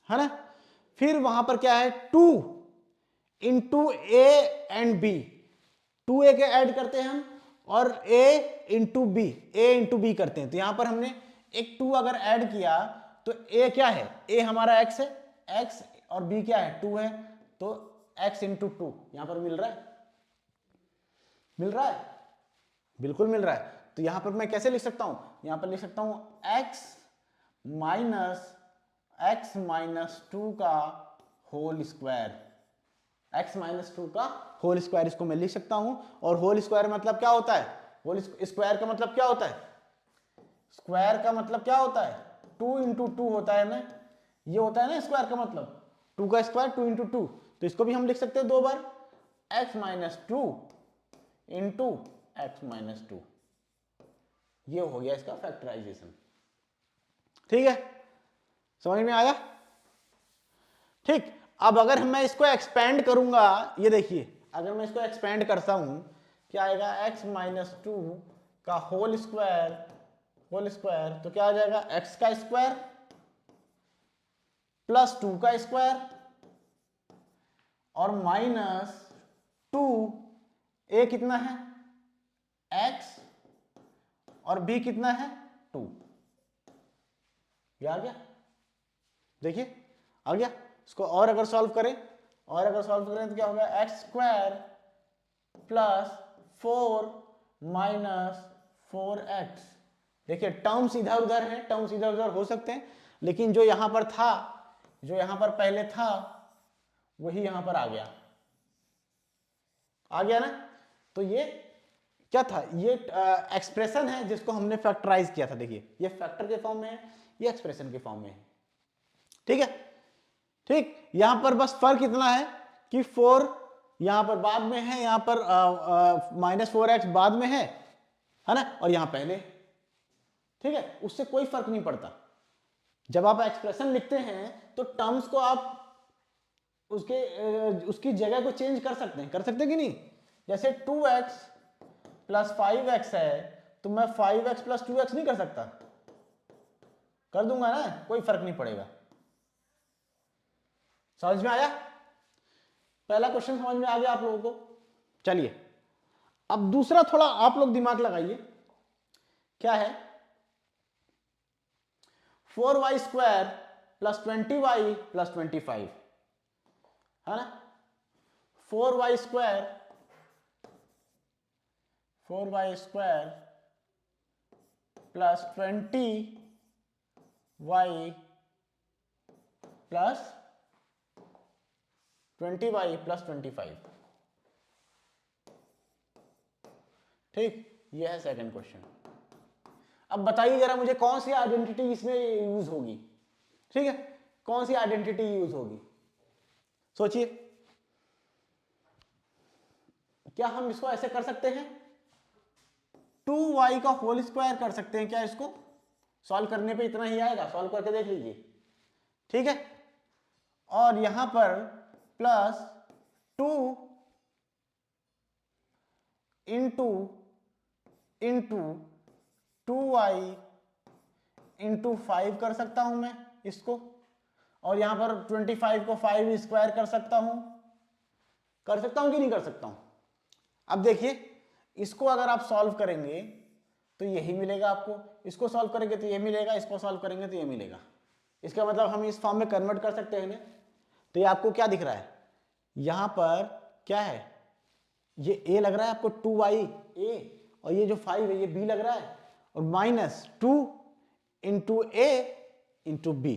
है ना। फिर वहां पर क्या है, 2 into A and B, 2a के ऐड करते हैं हम और a इंटू बी करते हैं। तो यहां पर हमने एक 2 अगर ऐड किया तो a क्या है, a हमारा x है, x और b क्या है, 2 है, तो x इंटू 2 यहां पर मिल रहा है, मिल रहा है, बिल्कुल मिल रहा है। तो यहां पर मैं कैसे लिख सकता हूं, यहां पर लिख सकता हूं x माइनस 2 का होल स्क्वायर, x माइनस 2 का होल स्क्वायर, इसको मैं लिख सकता हूं। और होल स्क्वायर मतलब क्या होता है, होल स्क्वायर का मतलब क्या होता है, स्क्वायर का मतलब क्या होता है, 2 इंटू 2 होता है ना, ये होता है ना स्क्वायर का मतलब, 2 का स्क्वायर 2 इंटू 2। तो इसको भी हम लिख सकते हैं 2 बार, x minus 2 into x minus 2, ये हो गया इसका फैक्टराइजेशन। ठीक है, समझ में आया। ठीक, अब अगर मैं इसको एक्सपेंड करूंगा, ये देखिए अगर मैं इसको एक्सपेंड करता हूं क्या आएगा, x माइनस 2 का होल स्क्वायर तो क्या आ जाएगा, x का स्क्वायर प्लस 2 का स्क्वायर और माइनस 2, a कितना है x और b कितना है 2, ये आ गया, देखिए आ गया। इसको और अगर सॉल्व करें तो क्या होगा, x square plus 4 minus 4x। देखिए टर्म्स इधर उधर है, टर्म्स इधर उधर हो सकते हैं, लेकिन जो यहां पर था, जो यहां पर पहले था वही यहां पर आ गया ना। तो ये क्या था, ये एक्सप्रेशन है जिसको हमने फैक्टराइज किया था। देखिए ये फैक्टर के फॉर्म में है, ये एक्सप्रेशन के फॉर्म में है। ठीक है, ठीक, यहां पर बस फर्क इतना है कि 4 यहां पर बाद में है, यहां पर माइनस 4x बाद में है ना, और यहां पहले। ठीक है, उससे कोई फर्क नहीं पड़ता। जब आप एक्सप्रेशन लिखते हैं तो टर्म्स को आप उसकी जगह को चेंज कर सकते हैं कि नहीं। जैसे 2x प्लस 5x है तो मैं 5x प्लस 2x नहीं कर सकता, कर दूंगा ना, कोई फर्क नहीं पड़ेगा। समझ में आया, पहला क्वेश्चन समझ में आ गया आप लोगों को। चलिए अब दूसरा थोड़ा आप लोग दिमाग लगाइए, क्या है, 4y square plus 20y plus 25 है ना। 4y square plus 20y plus 25। ठीक, ये है सेकंड क्वेश्चन। अब बताइए जरा मुझे कौन सी आइडेंटिटी इसमें यूज होगी। ठीक है, कौन सी आइडेंटिटी यूज होगी, सोचिए। क्या हम इसको ऐसे कर सकते हैं, 2y का होल स्क्वायर कर सकते हैं क्या इसको, सॉल्व करने पे इतना ही आएगा, सॉल्व करके देख लीजिए, ठीक है। और यहां पर प्लस 2 इंटू 2y इंटू 5 कर सकता हूं मैं इसको, और यहां पर 25 को 5 स्क्वायर कर सकता हूं कि नहीं कर सकता हूं। अब देखिए, इसको अगर आप सॉल्व करेंगे तो यही मिलेगा आपको, इसको सॉल्व करेंगे तो ये मिलेगा, इसको सॉल्व करेंगे तो ये मिलेगा। इसका मतलब हम इस फॉर्म में कन्वर्ट कर सकते हैं ना। तो ये आपको क्या दिख रहा है, यहां पर क्या है, ये a लग रहा है आपको 2y a, और ये जो 5 है ये b लग रहा है, और -2 इंटू a इंटू b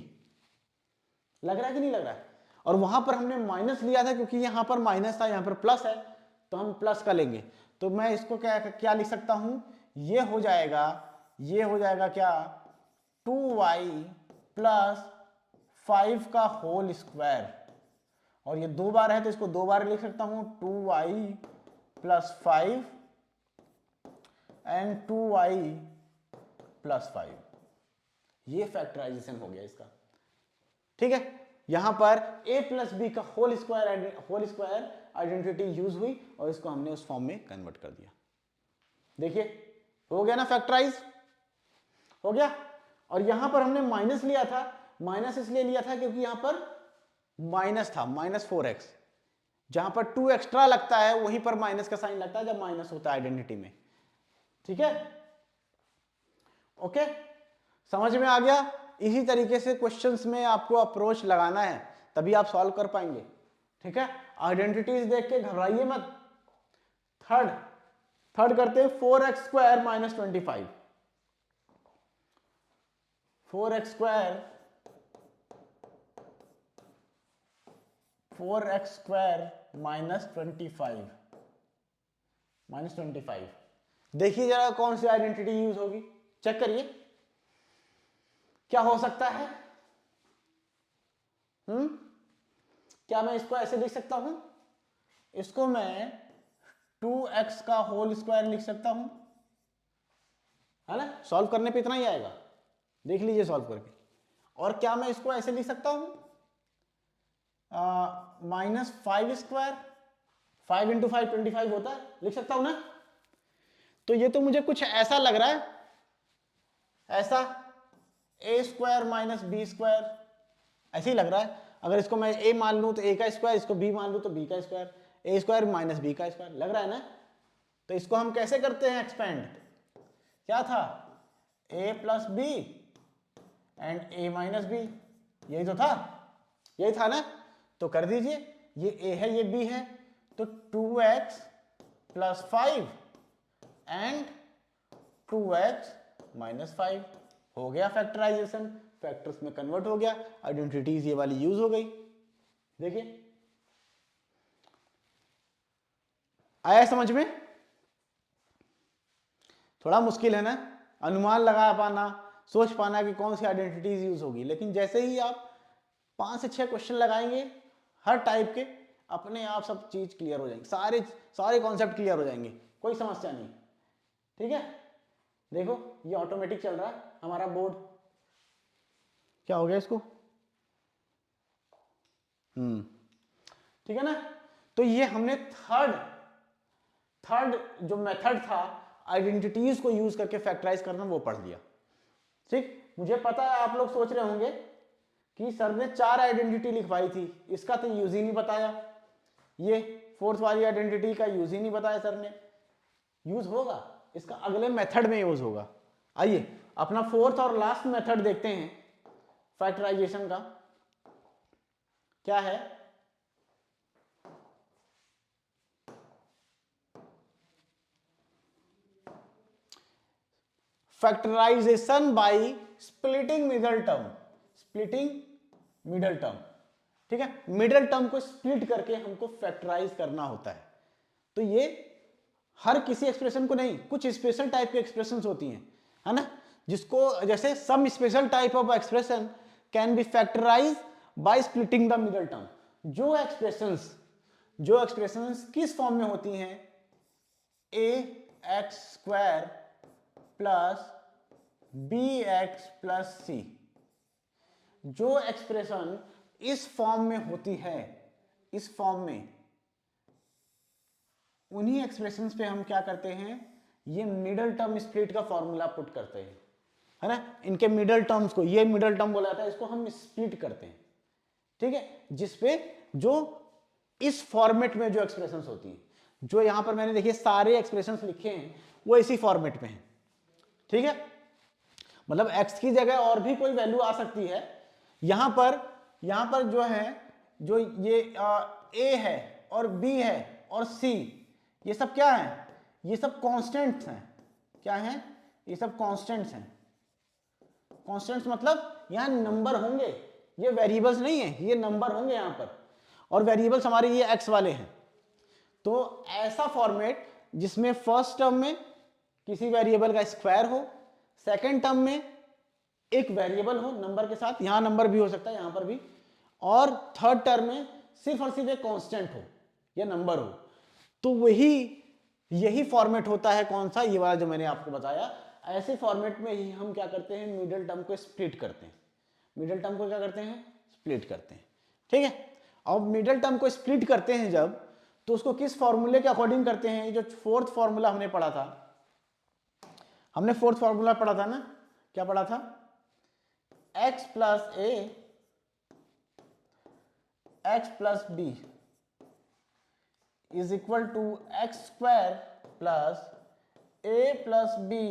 लग रहा है कि नहीं लग रहा है। और वहां पर हमने माइनस लिया था क्योंकि यहां पर माइनस था, यहां पर प्लस है, तो हम प्लस का लेंगे। तो मैं इसको क्या लिख सकता हूं, ये हो जाएगा क्या, 2y प्लस 5 का होल स्क्वायर, और ये 2 बार है तो इसको 2 बार लिख सकता हूं, 2y plus 5 and 2y plus 5। ये फैक्टराइजेशन हो गया इसका, ठीक है। यहां पर a प्लस बी का होल स्क्वायर आइडेंटिटी यूज हुई और इसको हमने उस फॉर्म में कन्वर्ट कर दिया। देखिए हो गया ना, फैक्टराइज हो गया। और यहां पर हमने माइनस लिया था, माइनस इसलिए लिया था क्योंकि यहां पर माइनस था, -4x, जहां पर 2 एक्स्ट्रा लगता है वहीं पर माइनस का साइन लगता है जब माइनस होता है आइडेंटिटी में, ठीक है। ओके, समझ में आ गया। इसी तरीके से क्वेश्चंस में आपको अप्रोच लगाना है, तभी आप सॉल्व कर पाएंगे, ठीक है। आइडेंटिटीज देख के घबराइए मत। थर्ड करते हैं, 4x square minus 25, 4x square minus 25, देखिए जरा कौन सी आइडेंटिटी यूज होगी, चेक करिए क्या हो सकता है। क्या मैं इसको ऐसे लिख सकता हूं, इसको मैं 2x का होल स्क्वायर लिख सकता हूं, है ना। सॉल्व करने पे इतना ही आएगा, देख लीजिए सॉल्व करके। और क्या मैं इसको ऐसे लिख सकता हूं, -5 स्क्वायर, 5 इंटू 5 25 होता है, लिख सकता हूं ना। तो ये तो मुझे कुछ ऐसा लग रहा है, ऐसा a square minus B square, ऐसे ही लग रहा है। अगर इसको मैं a मान लूं तो a का स्क्वायर, इसको b मान लूं तो b का square, a square minus b का स्क्वायर, लग रहा है ना। तो इसको हम कैसे करते हैं एक्सपेंड, क्या था, a plus B and a minus B, यही तो था, यही था ना। तो कर दीजिए, ये a है ये b है, तो 2x plus 5 and 2x minus 5 हो गया फैक्टराइजेशन, फैक्टर्स में कन्वर्ट हो गया, आइडेंटिटीज ये वाली यूज हो गई। देखिए आया समझ में, थोड़ा मुश्किल है ना अनुमान लगा पाना, सोच पाना कि कौन सी आइडेंटिटीज यूज होगी, लेकिन जैसे ही आप 5 से 6 क्वेश्चन लगाएंगे हर टाइप के, अपने आप सब चीज क्लियर हो जाएंगे, सारे कॉन्सेप्ट क्लियर हो जाएंगे, कोई समस्या नहीं, ठीक है। देखो ये ऑटोमेटिक चल रहा है हमारा बोर्ड, क्या हो गया इसको, ठीक है ना। तो ये हमने थर्ड जो मेथड था आइडेंटिटीज को यूज करके फैक्टराइज करना, वो पढ़ लिया, ठीक। मुझे पता है आप लोग सोच रहे होंगे कि सर ने 4 आइडेंटिटी लिखवाई थी, इसका तो यूज ही नहीं बताया, ये 4th वाली आइडेंटिटी का यूज ही नहीं बताया सर ने। यूज होगा इसका, अगले मेथड में यूज होगा। आइए अपना 4th और लास्ट मेथड देखते हैं फैक्टराइजेशन का, क्या है। Factorisation by splitting middle term, ठीक है। मिडल टर्म को स्प्लिट करके हमको फैक्टराइज करना होता है। तो ये हर किसी एक्सप्रेशन को नहीं, कुछ स्पेशल टाइप के एक्सप्रेशंस होती हैं, है ना, जिसको जैसे some special type of expression can be factorise by splitting the middle term. जो एक्सप्रेशंस किस फॉर्म में होती हैं, ax square plus bx plus C, जो एक्सप्रेशन इस फॉर्म में होती है, इस फॉर्म में, उन्हीं एक्सप्रेशंस पे हम क्या करते हैं, ये मिडल टर्म स्प्लिट का फॉर्मूला पुट करते हैं, है ना। इनके मिडल टर्म्स को, ये मिडल टर्म बोला जाता है, इसको हम स्प्लिट करते हैं, ठीक है, जिसपे जो इस फॉर्मेट में जो एक्सप्रेशंस होती हैं, जो यहां पर मैंने देखिए सारे एक्सप्रेशंस लिखे हैं वो इसी फॉर्मेट में है, ठीक है। मतलब x की जगह और भी कोई वैल्यू आ सकती है। यहां पर जो है, जो ये a है और b है और c, ये सब क्या है, ये सब कांस्टेंट्स हैं। क्या हैं, ये सब कांस्टेंट्स हैं। कांस्टेंट्स मतलब यहां नंबर होंगे, ये वेरिएबल्स नहीं है, ये नंबर होंगे यहां पर, और वेरिएबल्स हमारे ये x वाले हैं। तो ऐसा फॉर्मेट जिसमें फर्स्ट टर्म में किसी वेरिएबल का स्क्वायर हो, सेकंड टर्म में एक वेरिएबल हो नंबर के साथ, यहां नंबर भी हो सकता है यहां पर भी, और थर्ड टर्म में सिर्फ और सिर्फ एक कांस्टेंट हो या नंबर हो, तो यही फॉर्मेट होता है कौन सा, ये वाला जो मैंने आपको बताया। ऐसे फॉर्मेट में ही हम क्या करते हैं, मिडिल टर्म को स्प्लिट करते हैं। मिडिल टर्म को क्या करते हैं, स्प्लिट करते हैं, ठीक है। अब मिडिल टर्म को स्प्लिट करते हैं जब, तो उसको किस फॉर्मूले के अकॉर्डिंग करते हैं, जो फोर्थ फॉर्मूला हमने पढ़ा था, हमने फोर्थ फॉर्मूला पढ़ा था ना, क्या पढ़ा था, x plus A x plus B is equal to x square plus A plus B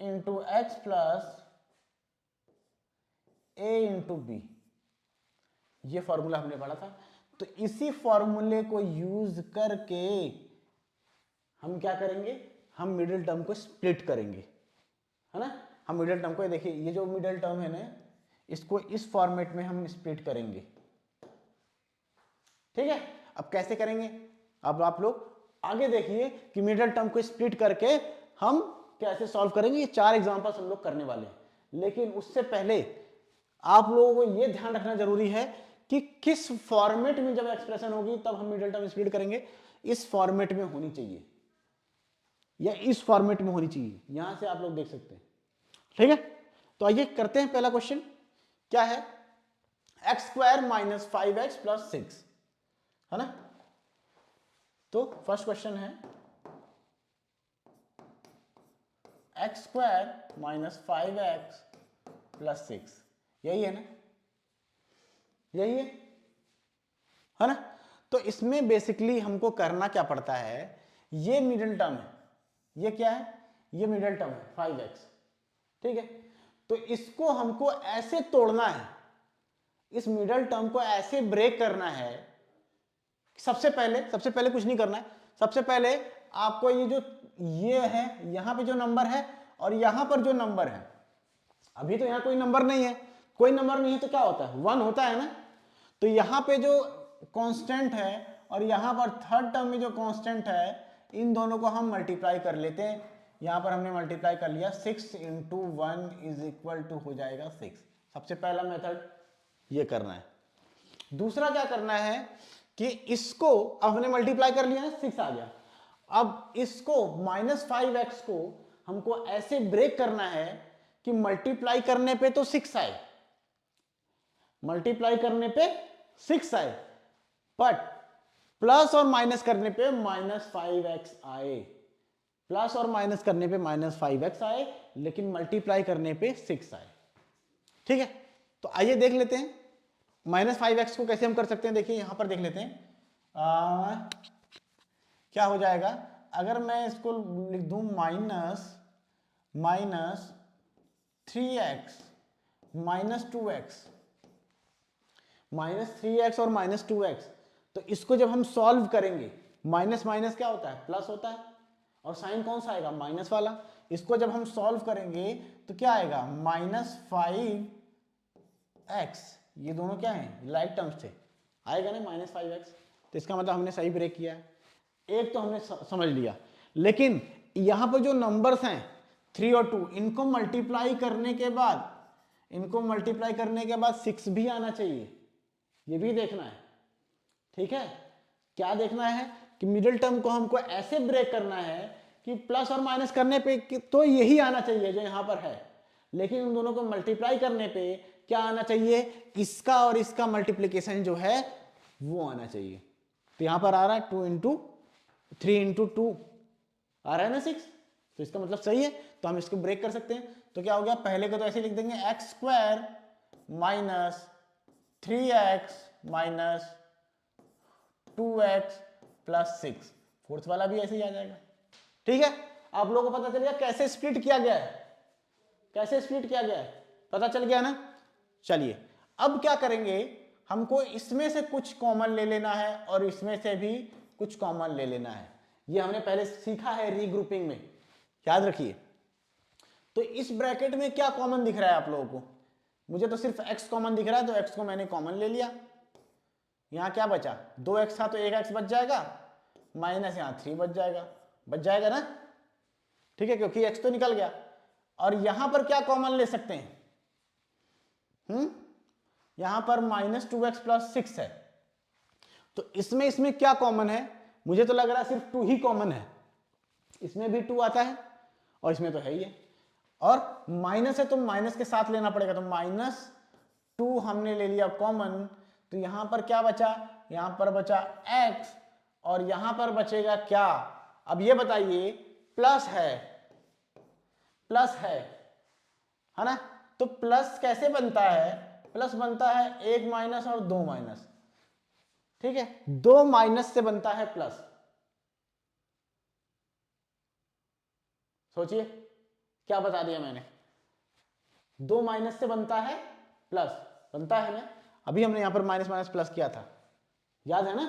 into x plus A into B. ये फॉर्मूला हमने पढ़ा था। तो इसी फॉर्मूले को यूज करके हम क्या करेंगे, हम मिडिल टर्म को स्प्लिट करेंगे, है ना। हम मिडिल टर्म को, देखिए ये जो मिडिल टर्म है ना, इसको इस फॉर्मेट में हम स्प्लिट करेंगे, ठीक है। अब कैसे करेंगे, अब आप लोग आगे देखिए कि मिडिल टर्म को स्प्लिट करके हम कैसे सॉल्व करेंगे। ये 4 एग्जांपल्स हम लोग करने वाले हैं, लेकिन उससे पहले आप लोगों को यह ध्यान रखना जरूरी है कि किस फॉर्मेट में जब एक्सप्रेशन होगी तब हम मिडिल टर्म स्प्लिट करेंगे। इस फॉर्मेट में होनी चाहिए या इस फॉर्मेट में होनी चाहिए, यहां से आप लोग देख सकते हैं, ठीक है। तो आइए करते हैं पहला क्वेश्चन। क्या है, x square minus 5x plus 6, है ना। तो फर्स्ट क्वेश्चन है x square minus 5x plus 6, यही है ना, यही है ना। तो इसमें बेसिकली हमको करना क्या पड़ता है, ये मिडिल टर्म है, ये क्या है, ये मिडिल टर्म है 5x, ठीक है। तो इसको हमको ऐसे तोड़ना है, इस मिडिल टर्म को ऐसे ब्रेक करना है। सबसे पहले कुछ नहीं करना है, सबसे पहले आपको ये है, यहां पे जो नंबर है और यहां पर जो नंबर है, अभी तो यहां कोई नंबर नहीं है, कोई नंबर नहीं है तो क्या होता है, 1 होता है ना। तो यहां पे जो कांस्टेंट है और यहां पर थर्ड टर्म में जो कांस्टेंट है, इन दोनों को हम मल्टीप्लाई कर लेते हैं। यहां पर हमने मल्टीप्लाई कर लिया, 6 इंटू 1 इज इक्वल टू हो जाएगा 6। सबसे पहला मेथड ये करना है। दूसरा क्या करना है कि इसको, अब हमने मल्टीप्लाई कर लिया है, 6 आ गया। अब इसको -5x को हमको ऐसे ब्रेक करना है कि मल्टीप्लाई करने पे तो 6 आए, मल्टीप्लाई करने पे 6 आए, बट प्लस और माइनस करने पे -5x आए, प्लस और माइनस करने पे -5x आए, लेकिन मल्टीप्लाई करने पे 6 आए, ठीक है। तो आइए देख लेते हैं -5x को कैसे हम कर सकते हैं। देखिए यहां पर देख लेते हैं क्या हो जाएगा। अगर मैं इसको लिख दूं माइनस 3x -2x, -3x और -2x, तो इसको जब हम सॉल्व करेंगे, माइनस माइनस क्या होता है, प्लस होता है, और साइन कौन सा आएगा, माइनस वाला। इसको जब हम सॉल्व करेंगे तो क्या आएगा, -5x, ये दोनों क्या है, लाइक टर्म्स थे, आएगा ना -5x। तो इसका मतलब हमने सही ब्रेक किया है, एक तो हमने समझ लिया। लेकिन यहां पर जो नंबर्स हैं 3 और 2, इनको मल्टीप्लाई करने के बाद 6 भी आना चाहिए, ये भी देखना है, ठीक है। क्या देखना है कि मिडिल टर्म को हमको ऐसे ब्रेक करना है कि प्लस और माइनस करने पे तो यही आना चाहिए जो यहां पर है, लेकिन उन दोनों को मल्टीप्लाई करने पे क्या आना चाहिए, इसका और इसका मल्टीप्लीकेशन जो है वो आना चाहिए। तो यहां पर आ रहा है 2 इंटू 3 इंटू 2 आ रहा है ना 6, तो इसका मतलब सही है, तो हम इसको ब्रेक कर सकते हैं। तो क्या हो गया, पहले को तो ऐसे लिख देंगे x square minus 3x minus 2x plus 6, fourth वाला भी ऐसे ही आ जाएगा। ठीक है, आप लोगों को पता चल गया कैसे स्प्लिट किया गया है, कैसे स्प्लिट किया गया है, पता चल गया ना। चलिए अब क्या करेंगे, हमको इसमें से कुछ कॉमन ले लेना है और इसमें से भी कुछ कॉमन ले लेना है। ये हमने पहले सीखा है रीग्रुपिंग में, याद रखिए। तो इस ब्रैकेट में क्या कॉमन दिख रहा है आप लोगों को, मुझे तो सिर्फ x कॉमन दिख रहा है, तो x को मैंने कॉमन ले लिया। यहां क्या बचा, 2x था तो 1x बच जाएगा, माइनस यहां 3 बच जाएगा ना, ठीक है, क्योंकि x तो निकल गया। और यहां पर क्या कॉमन ले सकते हैं, यहां पर माइनस 2x प्लस 6 है, तो इसमें क्या कॉमन है, मुझे तो लग रहा है सिर्फ 2 ही कॉमन है, इसमें भी 2 आता है और इसमें तो है ही है, और माइनस है तो माइनस के साथ लेना पड़ेगा, तो माइनस 2 हमने ले लिया कॉमन, तो यहां पर क्या बचा, यहां पर बचा x और यहां पर बचेगा क्या, अब ये बताइए, प्लस है ना, तो प्लस कैसे बनता है, प्लस बनता है 1 माइनस और 2 माइनस, ठीक है, 2 माइनस से बनता है प्लस। सोचिए क्या बता दिया मैंने, 2 माइनस से बनता है प्लस, बनता है ना, अभी हमने यहां पर माइनस माइनस प्लस किया था, याद है ना,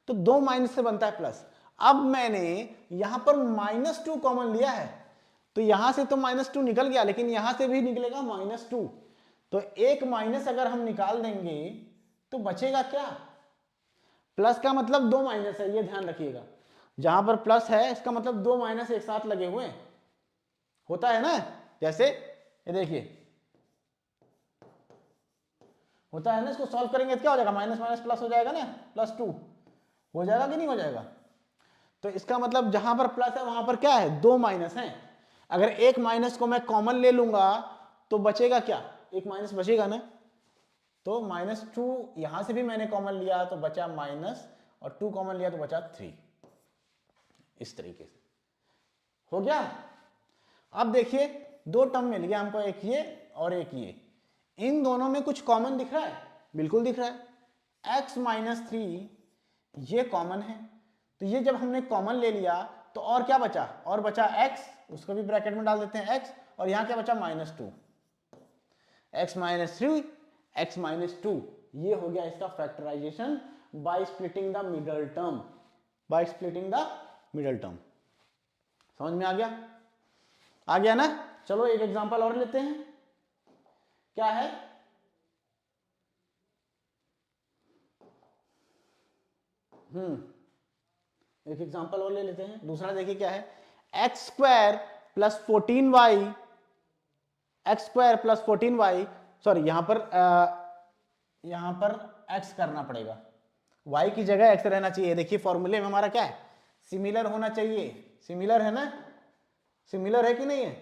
तो 2 माइनस से बनता है प्लस। अब मैंने यहां पर -2 कॉमन लिया है, तो यहां से तो -2 निकल गया, लेकिन यहां से भी निकलेगा -2, तो एक माइनस अगर हम निकाल देंगे तो बचेगा क्या, प्लस का मतलब 2 माइनस है, ये ध्यान रखिएगा, जहां पर प्लस है इसका मतलब 2 माइनस एक साथ लगे हुए हैं, होता है ना, जैसे ये देखिए होता है ना, इसको सॉल्व करेंगे तो क्या हो जाएगा, माइनस माइनस प्लस हो जाएगा ना, +2 हो जाएगा कि नहीं हो जाएगा। तो इसका मतलब जहां पर प्लस है वहां पर क्या है, 2 माइनस है, अगर एक माइनस को मैं कॉमन ले लूंगा तो बचेगा क्या, एक माइनस बचेगा ना, तो -2 यहां से भी मैंने कॉमन लिया तो बचा माइनस, और 2 कॉमन लिया तो बचा 3, इस तरीके से हो गया। अब देखिए 2 टर्म मिल गया हमको, एक ये और एक ये, इन दोनों में कुछ कॉमन दिख रहा है, बिल्कुल दिख रहा है, x माइनस 3 ये कॉमन है, तो ये जब हमने कॉमन ले लिया तो और क्या बचा, और बचा x, उसको भी ब्रैकेट में डाल देते हैं x, और यहां क्या बचा -2, x माइनस 3 x माइनस 2, ये हो गया इसका factorisation by splitting the middle term, by splitting the middle term. समझ में आ गया ना। चलो एक एग्जांपल और लेते हैं, क्या है, एक एग्जांपल और ले लेते हैं, दूसरा देखिए क्या है, x square plus 14y, x square plus 14y, sorry यहां पर x करना पड़ेगा, y की जगह x रहना चाहिए। देखिए फॉर्मूले में हमारा क्या है, सिमिलर होना चाहिए, सिमिलर है ना, सिमिलर है कि नहीं है,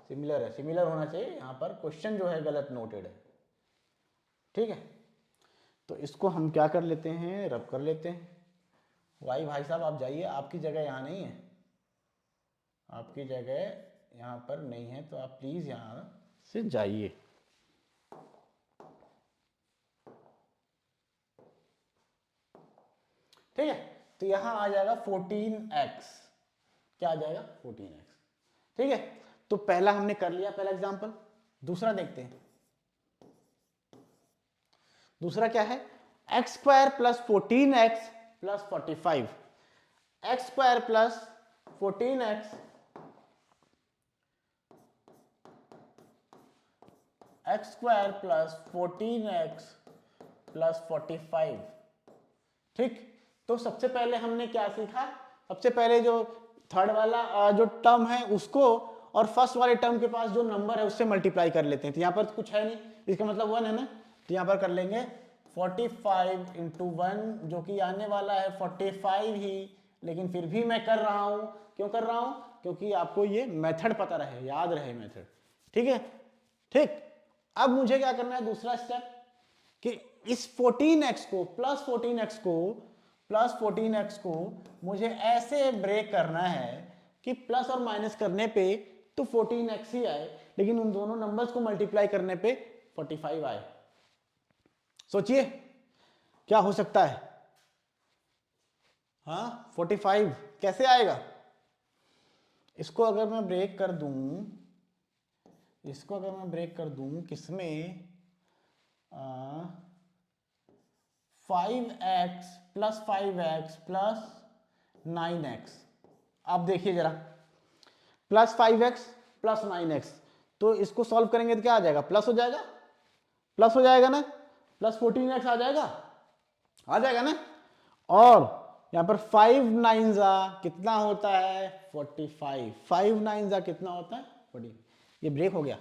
सिमिलर है, सिमिलर होना चाहिए, यहां पर क्वेश्चन जो है गलत नोटेड है, ठीक है। तो इसको हम क्या कर लेते हैं, रब कर लेते हैं, वाई भाई साहब आप जाइए, आपकी जगह यहाँ नहीं है, आपकी जगह यहाँ पर नहीं है, तो आप प्लीज यहाँ से जाइए। ठीक है, तो यहाँ आ जाएगा 14x, क्या आ जाएगा 14x, ठीक है। तो पहला हमने कर लिया, पहला एग्जांपल, दूसरा देखते हैं, दूसरा क्या है, x square plus 14x plus 45, x square plus 14x x square plus 14x plus 45, ठीक। तो सबसे पहले हमने क्या सीखा, सबसे पहले जो थर्ड वाला जो टर्म है उसको और फर्स्ट वाले टर्म के पास जो नंबर है उससे मल्टीप्लाई कर लेते हैं, तो यहाँ पर कुछ है नहीं, इसका मतलब 1 है ना, तो यहाँ पर कर लेंगे 45 इंटू 1, जो कि आने वाला है 45 ही, लेकिन फिर भी मैं कर रहा हूं क्यों कर रहा हूं? क्योंकि आपको ये मेथड पता रहे, याद रहे मेथड। ठीक है, ठीक। अब मुझे क्या करना है, दूसरा स्टेप, कि इस 14x को प्लस 14x को मुझे ऐसे ब्रेक करना है कि प्लस और माइनस करने पे तो 14x ही आए, लेकिन उन दोनों नंबर्स को मल्टीप्लाई करने पे 45 आए। सोचिए क्या हो सकता है? हाँ, 45 कैसे आएगा? इसको अगर मैं ब्रेक कर दूं, किसमें? 5x plus 5x plus 9x। आप देखिए जरा, प्लस 5x प्लस 9x, तो इसको सॉल्व करेंगे तो क्या आ जाएगा? प्लस हो जाएगा, प्लस हो जाएगा ना, प्लस 14x आ जाएगा ना। और यहां पर 5 9 कितना होता है? 45। 5 9 कितना होता है? 40। ये ब्रेक हो गया।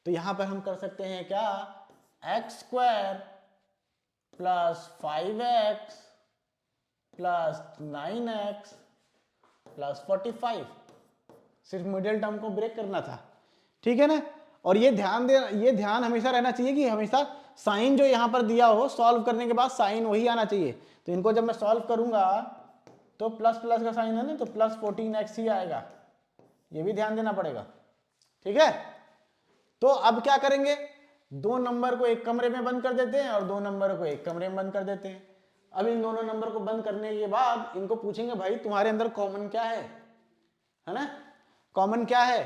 तो यहां पर हम कर सकते हैं क्या? X square plus 5x plus 9x plus 45। सिर्फ मिडिल टर्म को ब्रेक करना था, ठीक है ना। और ये ध्यान हमेशा रहना चाहिए कि हमेशा साइन जो यहां पर दिया हो, सॉल्व करने के बाद साइन वही आना चाहिए। तो इनको जब मैं सॉल्व करूंगा तो प्लस प्लस का साइन है ना, तो प्लस 14x ही आएगा, ये भी ध्यान देना पड़ेगा, ठीक है। तो अब क्या करेंगे, दो नंबर को एक कमरे में बंद कर देते हैं और दो नंबर को एक कमरे में बंद कर देते हैं। अब इन दोनों नंबर को बंद करने के बाद इनको पूछेंगे भाई तुम्हारे अंदर कॉमन क्या है ना, कॉमन क्या है?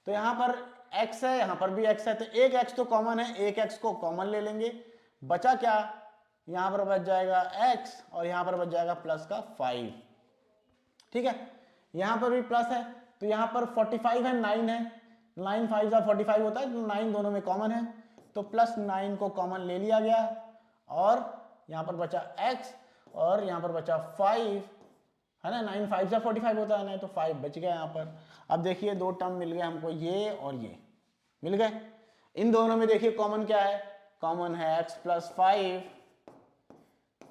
तो यहां पर x है, यहां पर भी x है, तो एक x तो कॉमन है, एक x को कॉमन ले लेंगे। बचा क्या? यहां पर बच जाएगा x और यहां पर बच जाएगा प्लस का 5, ठीक है। यहां पर भी प्लस है, तो यहां पर 45 है, 9 है, 9 5 45 होता है, तो 9 दोनों में कॉमन है, तो प्लस 9 को कॉमन ले लिया गया। और यहां पर बचा x और यहां पर बचा 5, है ना। 9 5 45 होता है ना, तो 5 बच गया यहाँ पर। अब देखिए दो टर्म मिल गए हमको, ये और ये मिल गए। इन दोनों में देखिए कॉमन क्या है? कॉमन है x प्लस 5,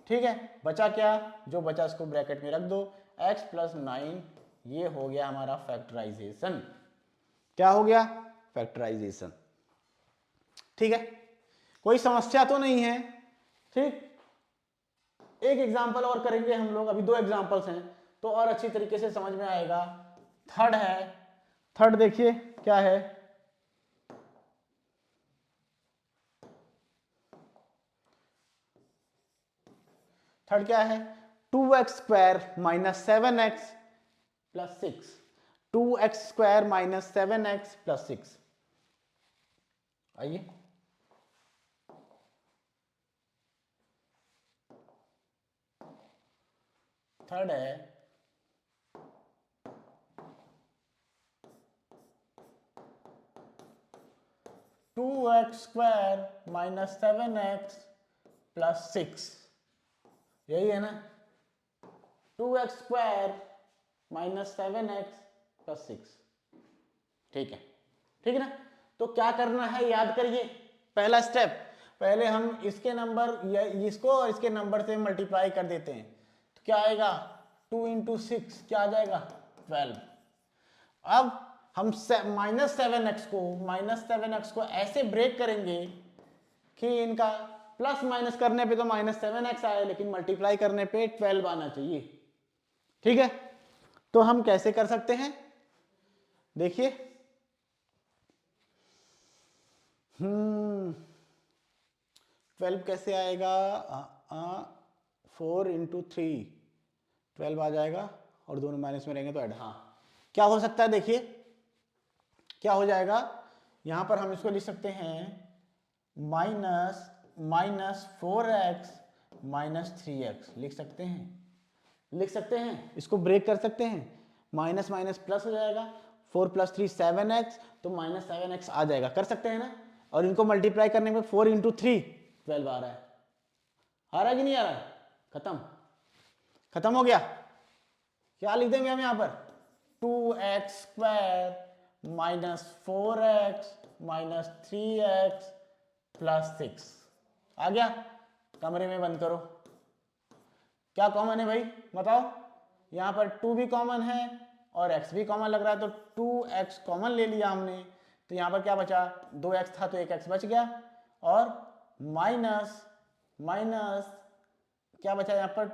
ठीक है। बचा क्या? जो बचा इसको ब्रैकेट में रख दो, x प्लस 9। ये हो गया हमारा फैक्टराइजेशन। क्या हो गया? फैक्टराइजेशन, ठीक है। कोई समस्या तो नहीं है, ठीक। एक एग्जाम्पल और करेंगे हम लोग, अभी दो एग्जाम्पल्स हैं तो और अच्छी तरीके से समझ में आएगा। थर्ड है, थर्ड देखिए क्या है। थर्ड क्या है? 2x square minus 7x plus 6। 2x square minus 7x plus 6। आइए, थर्ड है 2x square minus 7x plus 6। यही है ना, 2x square minus 7x plus 6, ठीक है, ठीक है ना। तो क्या करना है, याद करिए। पहला स्टेप, पहले हम इसके नंबर या इसको और इसके नंबर से मल्टीप्लाई कर देते हैं, तो क्या आएगा? 2 इंटू 6 क्या आ जाएगा? 12। अब हम माइनस 7x को ऐसे ब्रेक करेंगे कि इनका प्लस माइनस करने पे तो माइनस 7x आए, लेकिन मल्टीप्लाई करने पे 12 आना चाहिए, ठीक है। तो हम कैसे कर सकते हैं, देखिए। 12 कैसे आएगा? 4 इंटू 3 12 आ जाएगा, और दोनों माइनस में रहेंगे तो ऐड। हाँ, क्या हो सकता है, देखिए क्या हो जाएगा। यहां पर हम इसको लिख सकते हैं माइनस 4x माइनस 3x लिख सकते हैं, इसको ब्रेक कर सकते हैं। माइनस माइनस प्लस हो जाएगा, 4 प्लस 3 7x, तो माइनस 7x आ जाएगा, कर सकते हैं ना। और इनको मल्टीप्लाई करने में 4 इंटू 3 12 आ रहा है कि नहीं आ रहा है? खत्म हो गया। क्या लिख देंगे हम यहाँ पर? 2x square minus 4x minus 3x plus 6 आ गया। कमरे में बंद करो। क्या कॉमन है भाई बताओ? यहां पर 2 भी कॉमन है और x भी कॉमन लग रहा है, तो 2x कॉमन ले लिया हमने, तो यहाँ पर क्या बचा, 2x था तो एक x बच गया, और माइनस माइनस क्या बचा यहाँ पर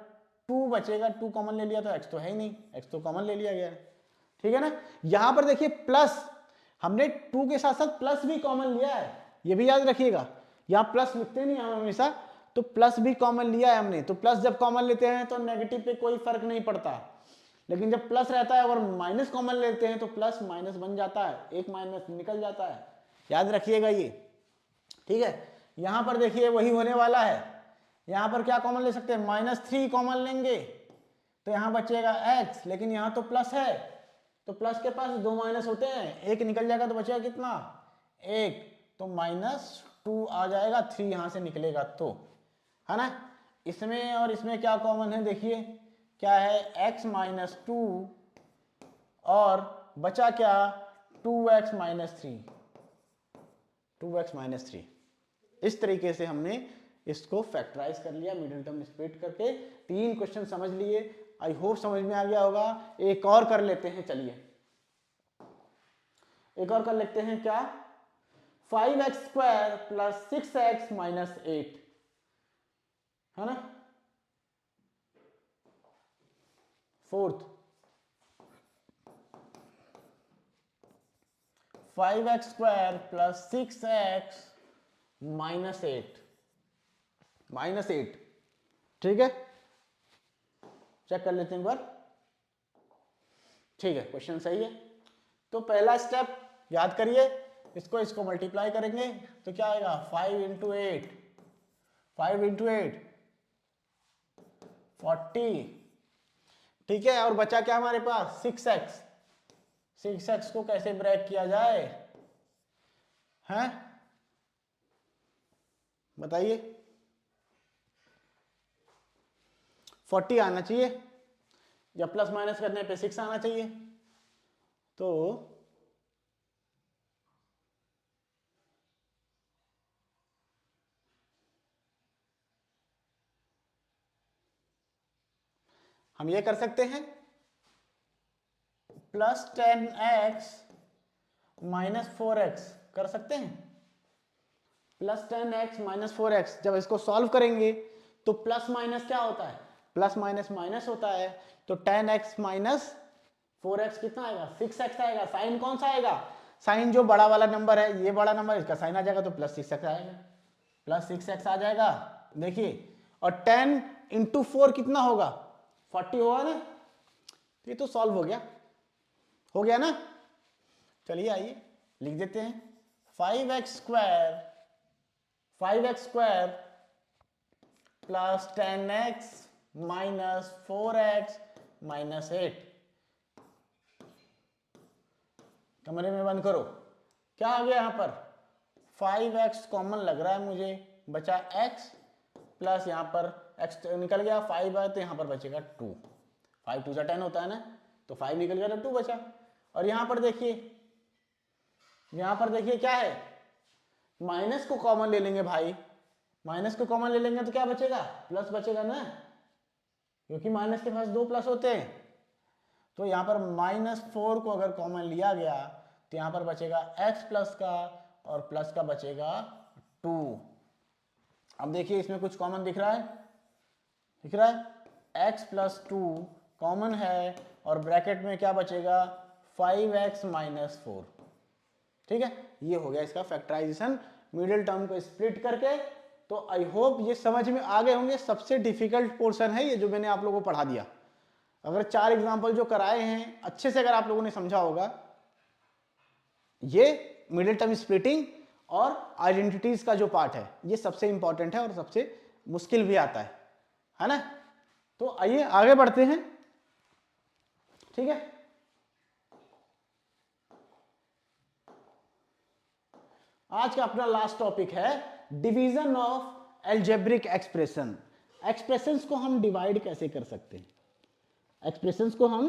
2 बचेगा, 2 कॉमन ले लिया तो x तो है ही नहीं, x तो कॉमन ले लिया गया है, ठीक है ना। यहाँ पर देखिए प्लस, हमने 2 के साथ साथ प्लस भी कॉमन लिया है, ये भी याद रखिएगा, यहाँ प्लस लिखते नहीं हम हमेशा, तो प्लस भी कॉमन लिया है हमने, तो प्लस जब कॉमन लेते हैं तो नेगेटिव पे कोई फर्क नहीं पड़ता, लेकिन जब प्लस रहता है और माइनस कॉमन लेते हैं तो प्लस माइनस बन जाता है, एक माइनस निकल जाता है, याद रखिएगा ये, ठीक है। यहां पर देखिए वही होने वाला है, यहां पर क्या कॉमन ले सकते हैं, -3 कॉमन लेंगे तो यहां बचेगा x, लेकिन यहां तो प्लस है, तो प्लस के पास 2 माइनस होते हैं, एक निकल जाएगा तो बचेगा कितना, 1, तो -2 आ जाएगा, 3 यहां से निकलेगा तो, है ना। इसमें और इसमें क्या कॉमन है, देखिए क्या है, x - 2 और बचा क्या, 2x - 3, 2x - 3। इस तरीके से हमने इसको फैक्टराइज कर लिया, मिडिल टर्म स्प्लिट करके 3 क्वेश्चन समझ लिए, आई होप समझ में आ गया होगा। एक और कर लेते हैं, चलिए एक और कर लेते हैं, क्या, 5x² + 6x - 8, है ना। फोर्थ 5x² + 6x - 8, ठीक है, चेक कर लेते हैं एक बार, ठीक है, क्वेश्चन सही है। तो पहला स्टेप याद करिए, इसको मल्टीप्लाई करेंगे तो क्या आएगा, 5 × 8, 5 × 8 40, ठीक है, और बचा क्या हमारे पास, 6x, 6x को कैसे ब्रेक किया जाए, हैं बताइए, 40 आना चाहिए, या प्लस माइनस करने पे 6 आना चाहिए, तो हम ये कर सकते हैं, +10x - 4x कर सकते हैं, +10x - 4x, जब इसको सॉल्व करेंगे तो प्लस माइनस क्या होता है, प्लस माइनस माइनस होता है, तो 10x - 4x कितना आएगा, 6x आएगा। साइन कौन सा आएगा, साइन जो बड़ा वाला नंबर है, ये बड़ा नंबर, इसका साइन आ जाएगा तो +6x आएगा, +6x आ जाएगा, देखिए, और 10 × 4 कितना होगा, 40 होगा ना, ये तो सॉल्व हो गया ना। चलिए आइए लिख देते हैं, 5x² + 10x - 4x - 8, कमरे में बंद करो, क्या आ गया, यहां पर 5x कॉमन लग रहा है मुझे, बचा x प्लस यहां पर x निकल गया, 5 है तो यहां पर बचेगा 2, 5 2 10 होता है ना, तो 5 निकल गया तो 2 बचा, और यहां पर देखिए क्या है, माइनस को कॉमन ले लेंगे भाई, माइनस को कॉमन ले लेंगे तो क्या बचेगा, प्लस बचेगा ना, क्योंकि माइनस के पास 2 प्लस होते हैं, तो यहां पर -4 को अगर कॉमन लिया गया तो यहां पर बचेगा x प्लस का, और प्लस का बचेगा 2। अब देखिए इसमें कुछ कॉमन दिख रहा है, x + 2 कॉमन है, और ब्रैकेट में क्या बचेगा, 5x - 4, ठीक है, ये हो गया इसका फैक्टराइजेशन मिडिल टर्म को स्प्लिट करके। तो आई होप ये समझ में आ गए होंगे, सबसे डिफिकल्ट पोर्शन है ये जो मैंने आप लोगों को पढ़ा दिया, अगर 4 एग्जाम्पल जो कराए हैं अच्छे से अगर आप लोगों ने समझा होगा, ये मिडिल टर्म स्प्लिटिंग और आइडेंटिटीज का जो पार्ट है ये सबसे इंपॉर्टेंट है और सबसे मुश्किल भी आता है ना। तो आइए आगे बढ़ते हैं, ठीक है। आज का अपना लास्ट टॉपिक है division of algebraic expression. Expressions को हम डिवाइड कैसे कर सकते हैं, एक्सप्रेशंस को हम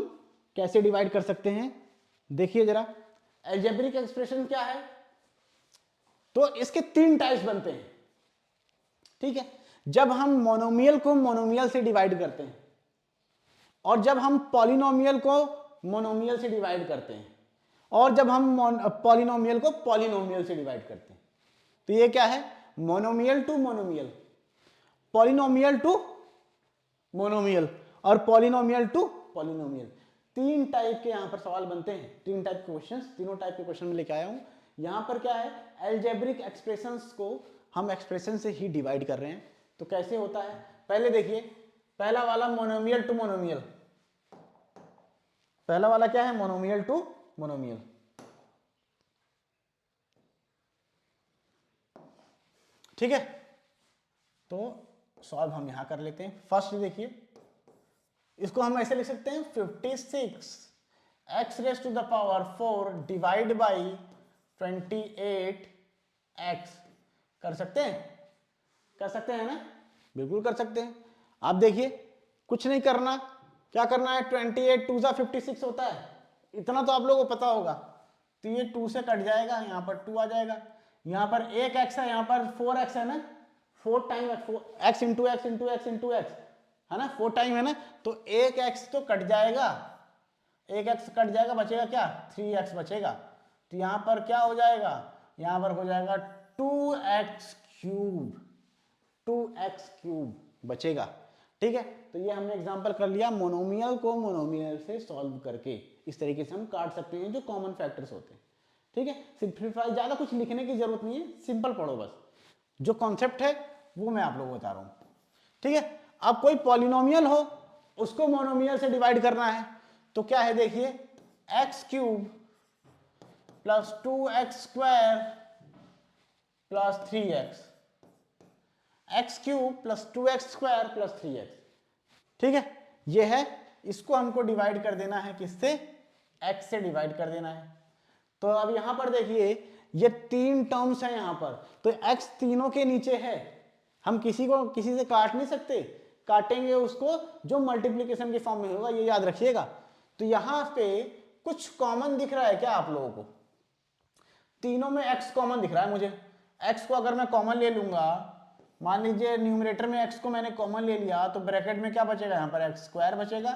कैसे डिवाइड कर सकते हैं, देखिए जरा, एल्जेब्रिक एक्सप्रेशन क्या है, तो इसके 3 टाइप्स बनते हैं, ठीक है। जब हम मोनोमियल को मोनोमियल से डिवाइड करते हैं, और जब हम पॉलिनोमियल को मोनोमियल से डिवाइड करते हैं, और जब हम पॉलिनोमियल को पॉलिनोमियल से डिवाइड करते हैं। तो ये क्या है, monomial to monomial, polynomial to monomial और पॉलिनोमियल टू पॉलिनोमियल। 3 टाइप के यहां पर सवाल बनते हैं, 3 टाइप के क्वेश्चंस, तीनों टाइप के क्वेश्चन में लेके आया हूं। यहां पर क्या है, अलजेब्रिक एक्सप्रेशंस को हम एक्सप्रेशन से ही डिवाइड कर रहे हैं। तो कैसे होता है, पहले देखिए, पहला वाला मोनोमियल टू मोनोमियल, पहला वाला क्या है, मोनोमियल टू मोनोमियल। ठीक है, तो सॉल्व हम यहां कर लेते हैं। फर्स्ट देखिए, इसको हम ऐसे लिख सकते हैं 56 x raise to the power 4 divide by 28 x। कर सकते हैं, कर सकते हैं ना, बिल्कुल कर सकते हैं। आप देखिए, कुछ नहीं करना, क्या करना है, 28 2 × 56 होता है, इतना तो आप लोगों को पता होगा। तो ये 2 से कट जाएगा, यहाँ पर 2 आ जाएगा, यहाँ पर एक x है, यहाँ पर 4x है ना, 4 time x into x into x into x है ना, 4 टाइम है ना, तो एक x तो कट जाएगा, एक x कट जाएगा, बचेगा क्या, 3x बचेगा। तो यहाँ पर क्या हो जाएगा, यहाँ पर हो जाएगा 2x क्यूब, 2x क्यूब बचेगा। ठीक है, तो ये हमने एग्जांपल कर लिया, मोनोमियल को मोनोमियल से सॉल्व करके इस तरीके से हम काट सकते हैं जो कॉमन फैक्टर्स होते हैं। ठीक है, सिंप्लीफाई, ज्यादा कुछ लिखने की जरूरत नहीं है, सिंपल पढ़ो बस, जो कॉन्सेप्ट है वो मैं आप लोगों को बता रहा हूं। ठीक है, अब कोई पॉलिनोमियल हो, उसको मोनोमियल से डिवाइड करना है, तो क्या है देखिए, x cube plus 2x square plus 3x, x cube plus 2x square plus 3x। ठीक है, ये है, इसको हमको डिवाइड कर देना है, किससे, x से डिवाइड कर देना है। तो अब यहां पर देखिए, ये 3 टर्म्स हैं यहां पर, तो x तीनों के नीचे है, हम किसी को किसी से काट नहीं सकते, काटेंगे उसको जो मल्टीप्लिकेशन के फॉर्म में होगा, ये याद रखिएगा। तो यहां पे कुछ कॉमन दिख रहा है क्या आप लोगों को, तीनों में x कॉमन दिख रहा है मुझे। x को अगर मैं कॉमन ले लूंगा, मान लीजिए न्यूमरेटर में x को मैंने कॉमन ले लिया, तो ब्रैकेट में क्या बचेगा, यहां पर x स्क्वायर बचेगा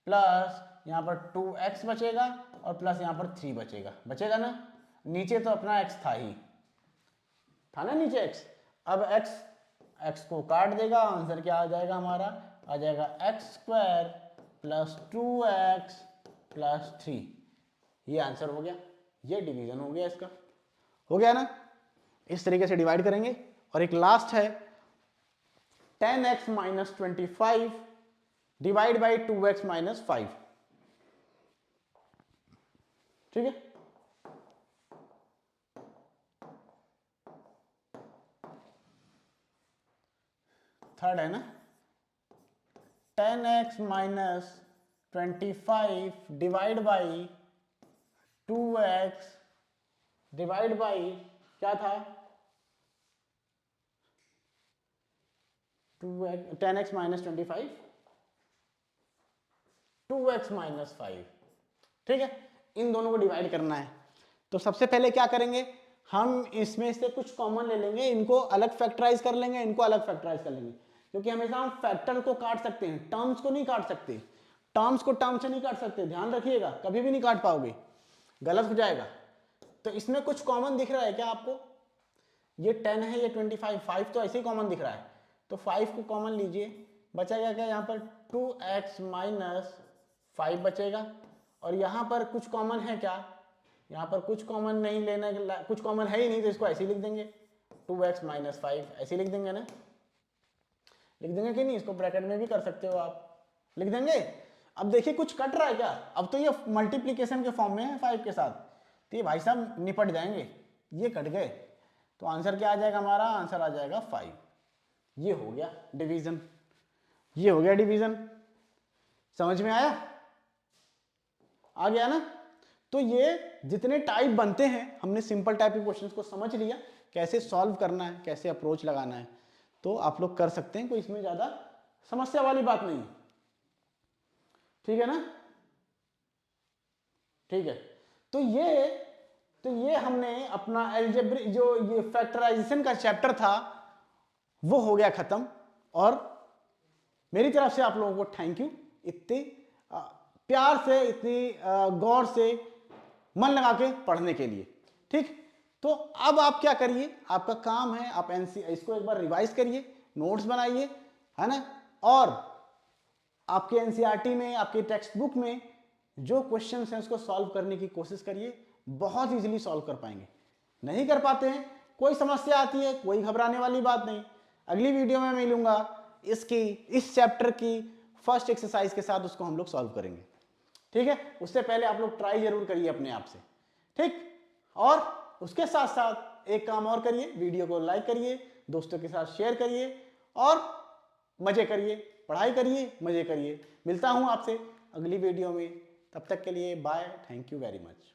प्लस यहां पर 2x बचेगा और प्लस यहां पर 3 बचेगा, बचेगा ना। नीचे तो अपना x था ना नीचे x, अब x को काट देगा, आंसर क्या आ जाएगा हमारा, आ जाएगा x square plus 2x plus 3। ये आंसर हो गया, ये डिवीजन हो गया, इसका हो गया ना। इस तरीके से डिवाइड करेंगे। और एक लास्ट है 10x minus 25 divide by 2x minus 5। ठीक है, थर्ड है ना, 10x minus 25 divide by 2x divide by क्या था, 10x माइनस 25 2x माइनस 5। ठीक है, इन दोनों को डिवाइड करना है। तो सबसे पहले क्या करेंगे, हम इसमें से कुछ कॉमन ले लेंगे, इनको अलग फैक्टराइज कर लेंगे, इनको अलग फैक्टराइज कर लेंगे, क्योंकि हमेशा हम फैक्टर को काट सकते हैं, टर्म्स को नहीं काट सकते, टर्म्स को टर्म से नहीं काट सकते, ध्यान रखिएगा, कभी भी नहीं काट पाओगे, गलत हो जाएगा। तो इसमें कुछ कॉमन दिख रहा है क्या आपको, ये 10 है, ये 25, 5 तो ऐसे ही कॉमन दिख रहा है, तो 5 को कॉमन लीजिए, बचेगा क्या, यहाँ पर 2x माइनस 5 बचेगा। और यहाँ पर कुछ कॉमन है क्या, यहाँ पर कुछ कॉमन नहीं लेना, कुछ कॉमन है ही नहीं, तो इसको ऐसे ही लिख देंगे, 2x माइनस 5 ऐसे लिख देंगे ना, लिख देंगे कि नहीं, इसको ब्रैकेट में भी कर सकते हो आप, लिख देंगे। अब देखिए कुछ कट रहा है क्या, अब तो ये मल्टीप्लिकेशन के फॉर्म में है 5 के साथ, तो ये भाई साहब निपट जाएंगे, ये कट गए, तो आंसर क्या आ जाएगा हमारा, आंसर आ जाएगा 5। ये हो गया डिवीजन, ये हो गया डिवीजन, समझ में आया, आ गया ना। तो ये जितने टाइप बनते हैं, हमने सिंपल टाइप के क्वेश्चंस को समझ लिया, कैसे सॉल्व करना है, कैसे अप्रोच लगाना है, तो आप लोग कर सकते हैं, कोई इसमें ज्यादा समस्या वाली बात नहीं। ठीक है ना, ठीक है, तो ये हमने अपना अलजेब्रिक जो ये फैक्टराइजेशन का चैप्टर था वो हो गया खत्म। और मेरी तरफ से आप लोगों को थैंक यू, इतने प्यार से, इतनी गौर से मन लगा के पढ़ने के लिए। ठीक, तो अब आप क्या करिए, आपका काम है आप इसको एक बार रिवाइज करिए, नोट्स बनाइए, है ना, और आपके एनसीईआरटी में, आपके टेक्स्ट बुक में जो क्वेश्चंस हैं उसको सॉल्व करने की कोशिश करिए, बहुत इजीली सॉल्व कर पाएंगे। नहीं कर पाते हैं, कोई समस्या आती है, कोई घबराने वाली बात नहीं, अगली वीडियो में मिलूंगा इस चैप्टर की फर्स्ट एक्सरसाइज के साथ, उसको हम लोग सॉल्व करेंगे। ठीक है, उससे पहले आप लोग ट्राई जरूर करिए अपने आप से। ठीक, और उसके साथ साथ एक काम और करिए, वीडियो को लाइक करिए, दोस्तों के साथ शेयर करिए और मजे करिए, पढ़ाई करिए, मजे करिए। मिलता हूं आपसे अगली वीडियो में, तब तक के लिए bye, thank you very much.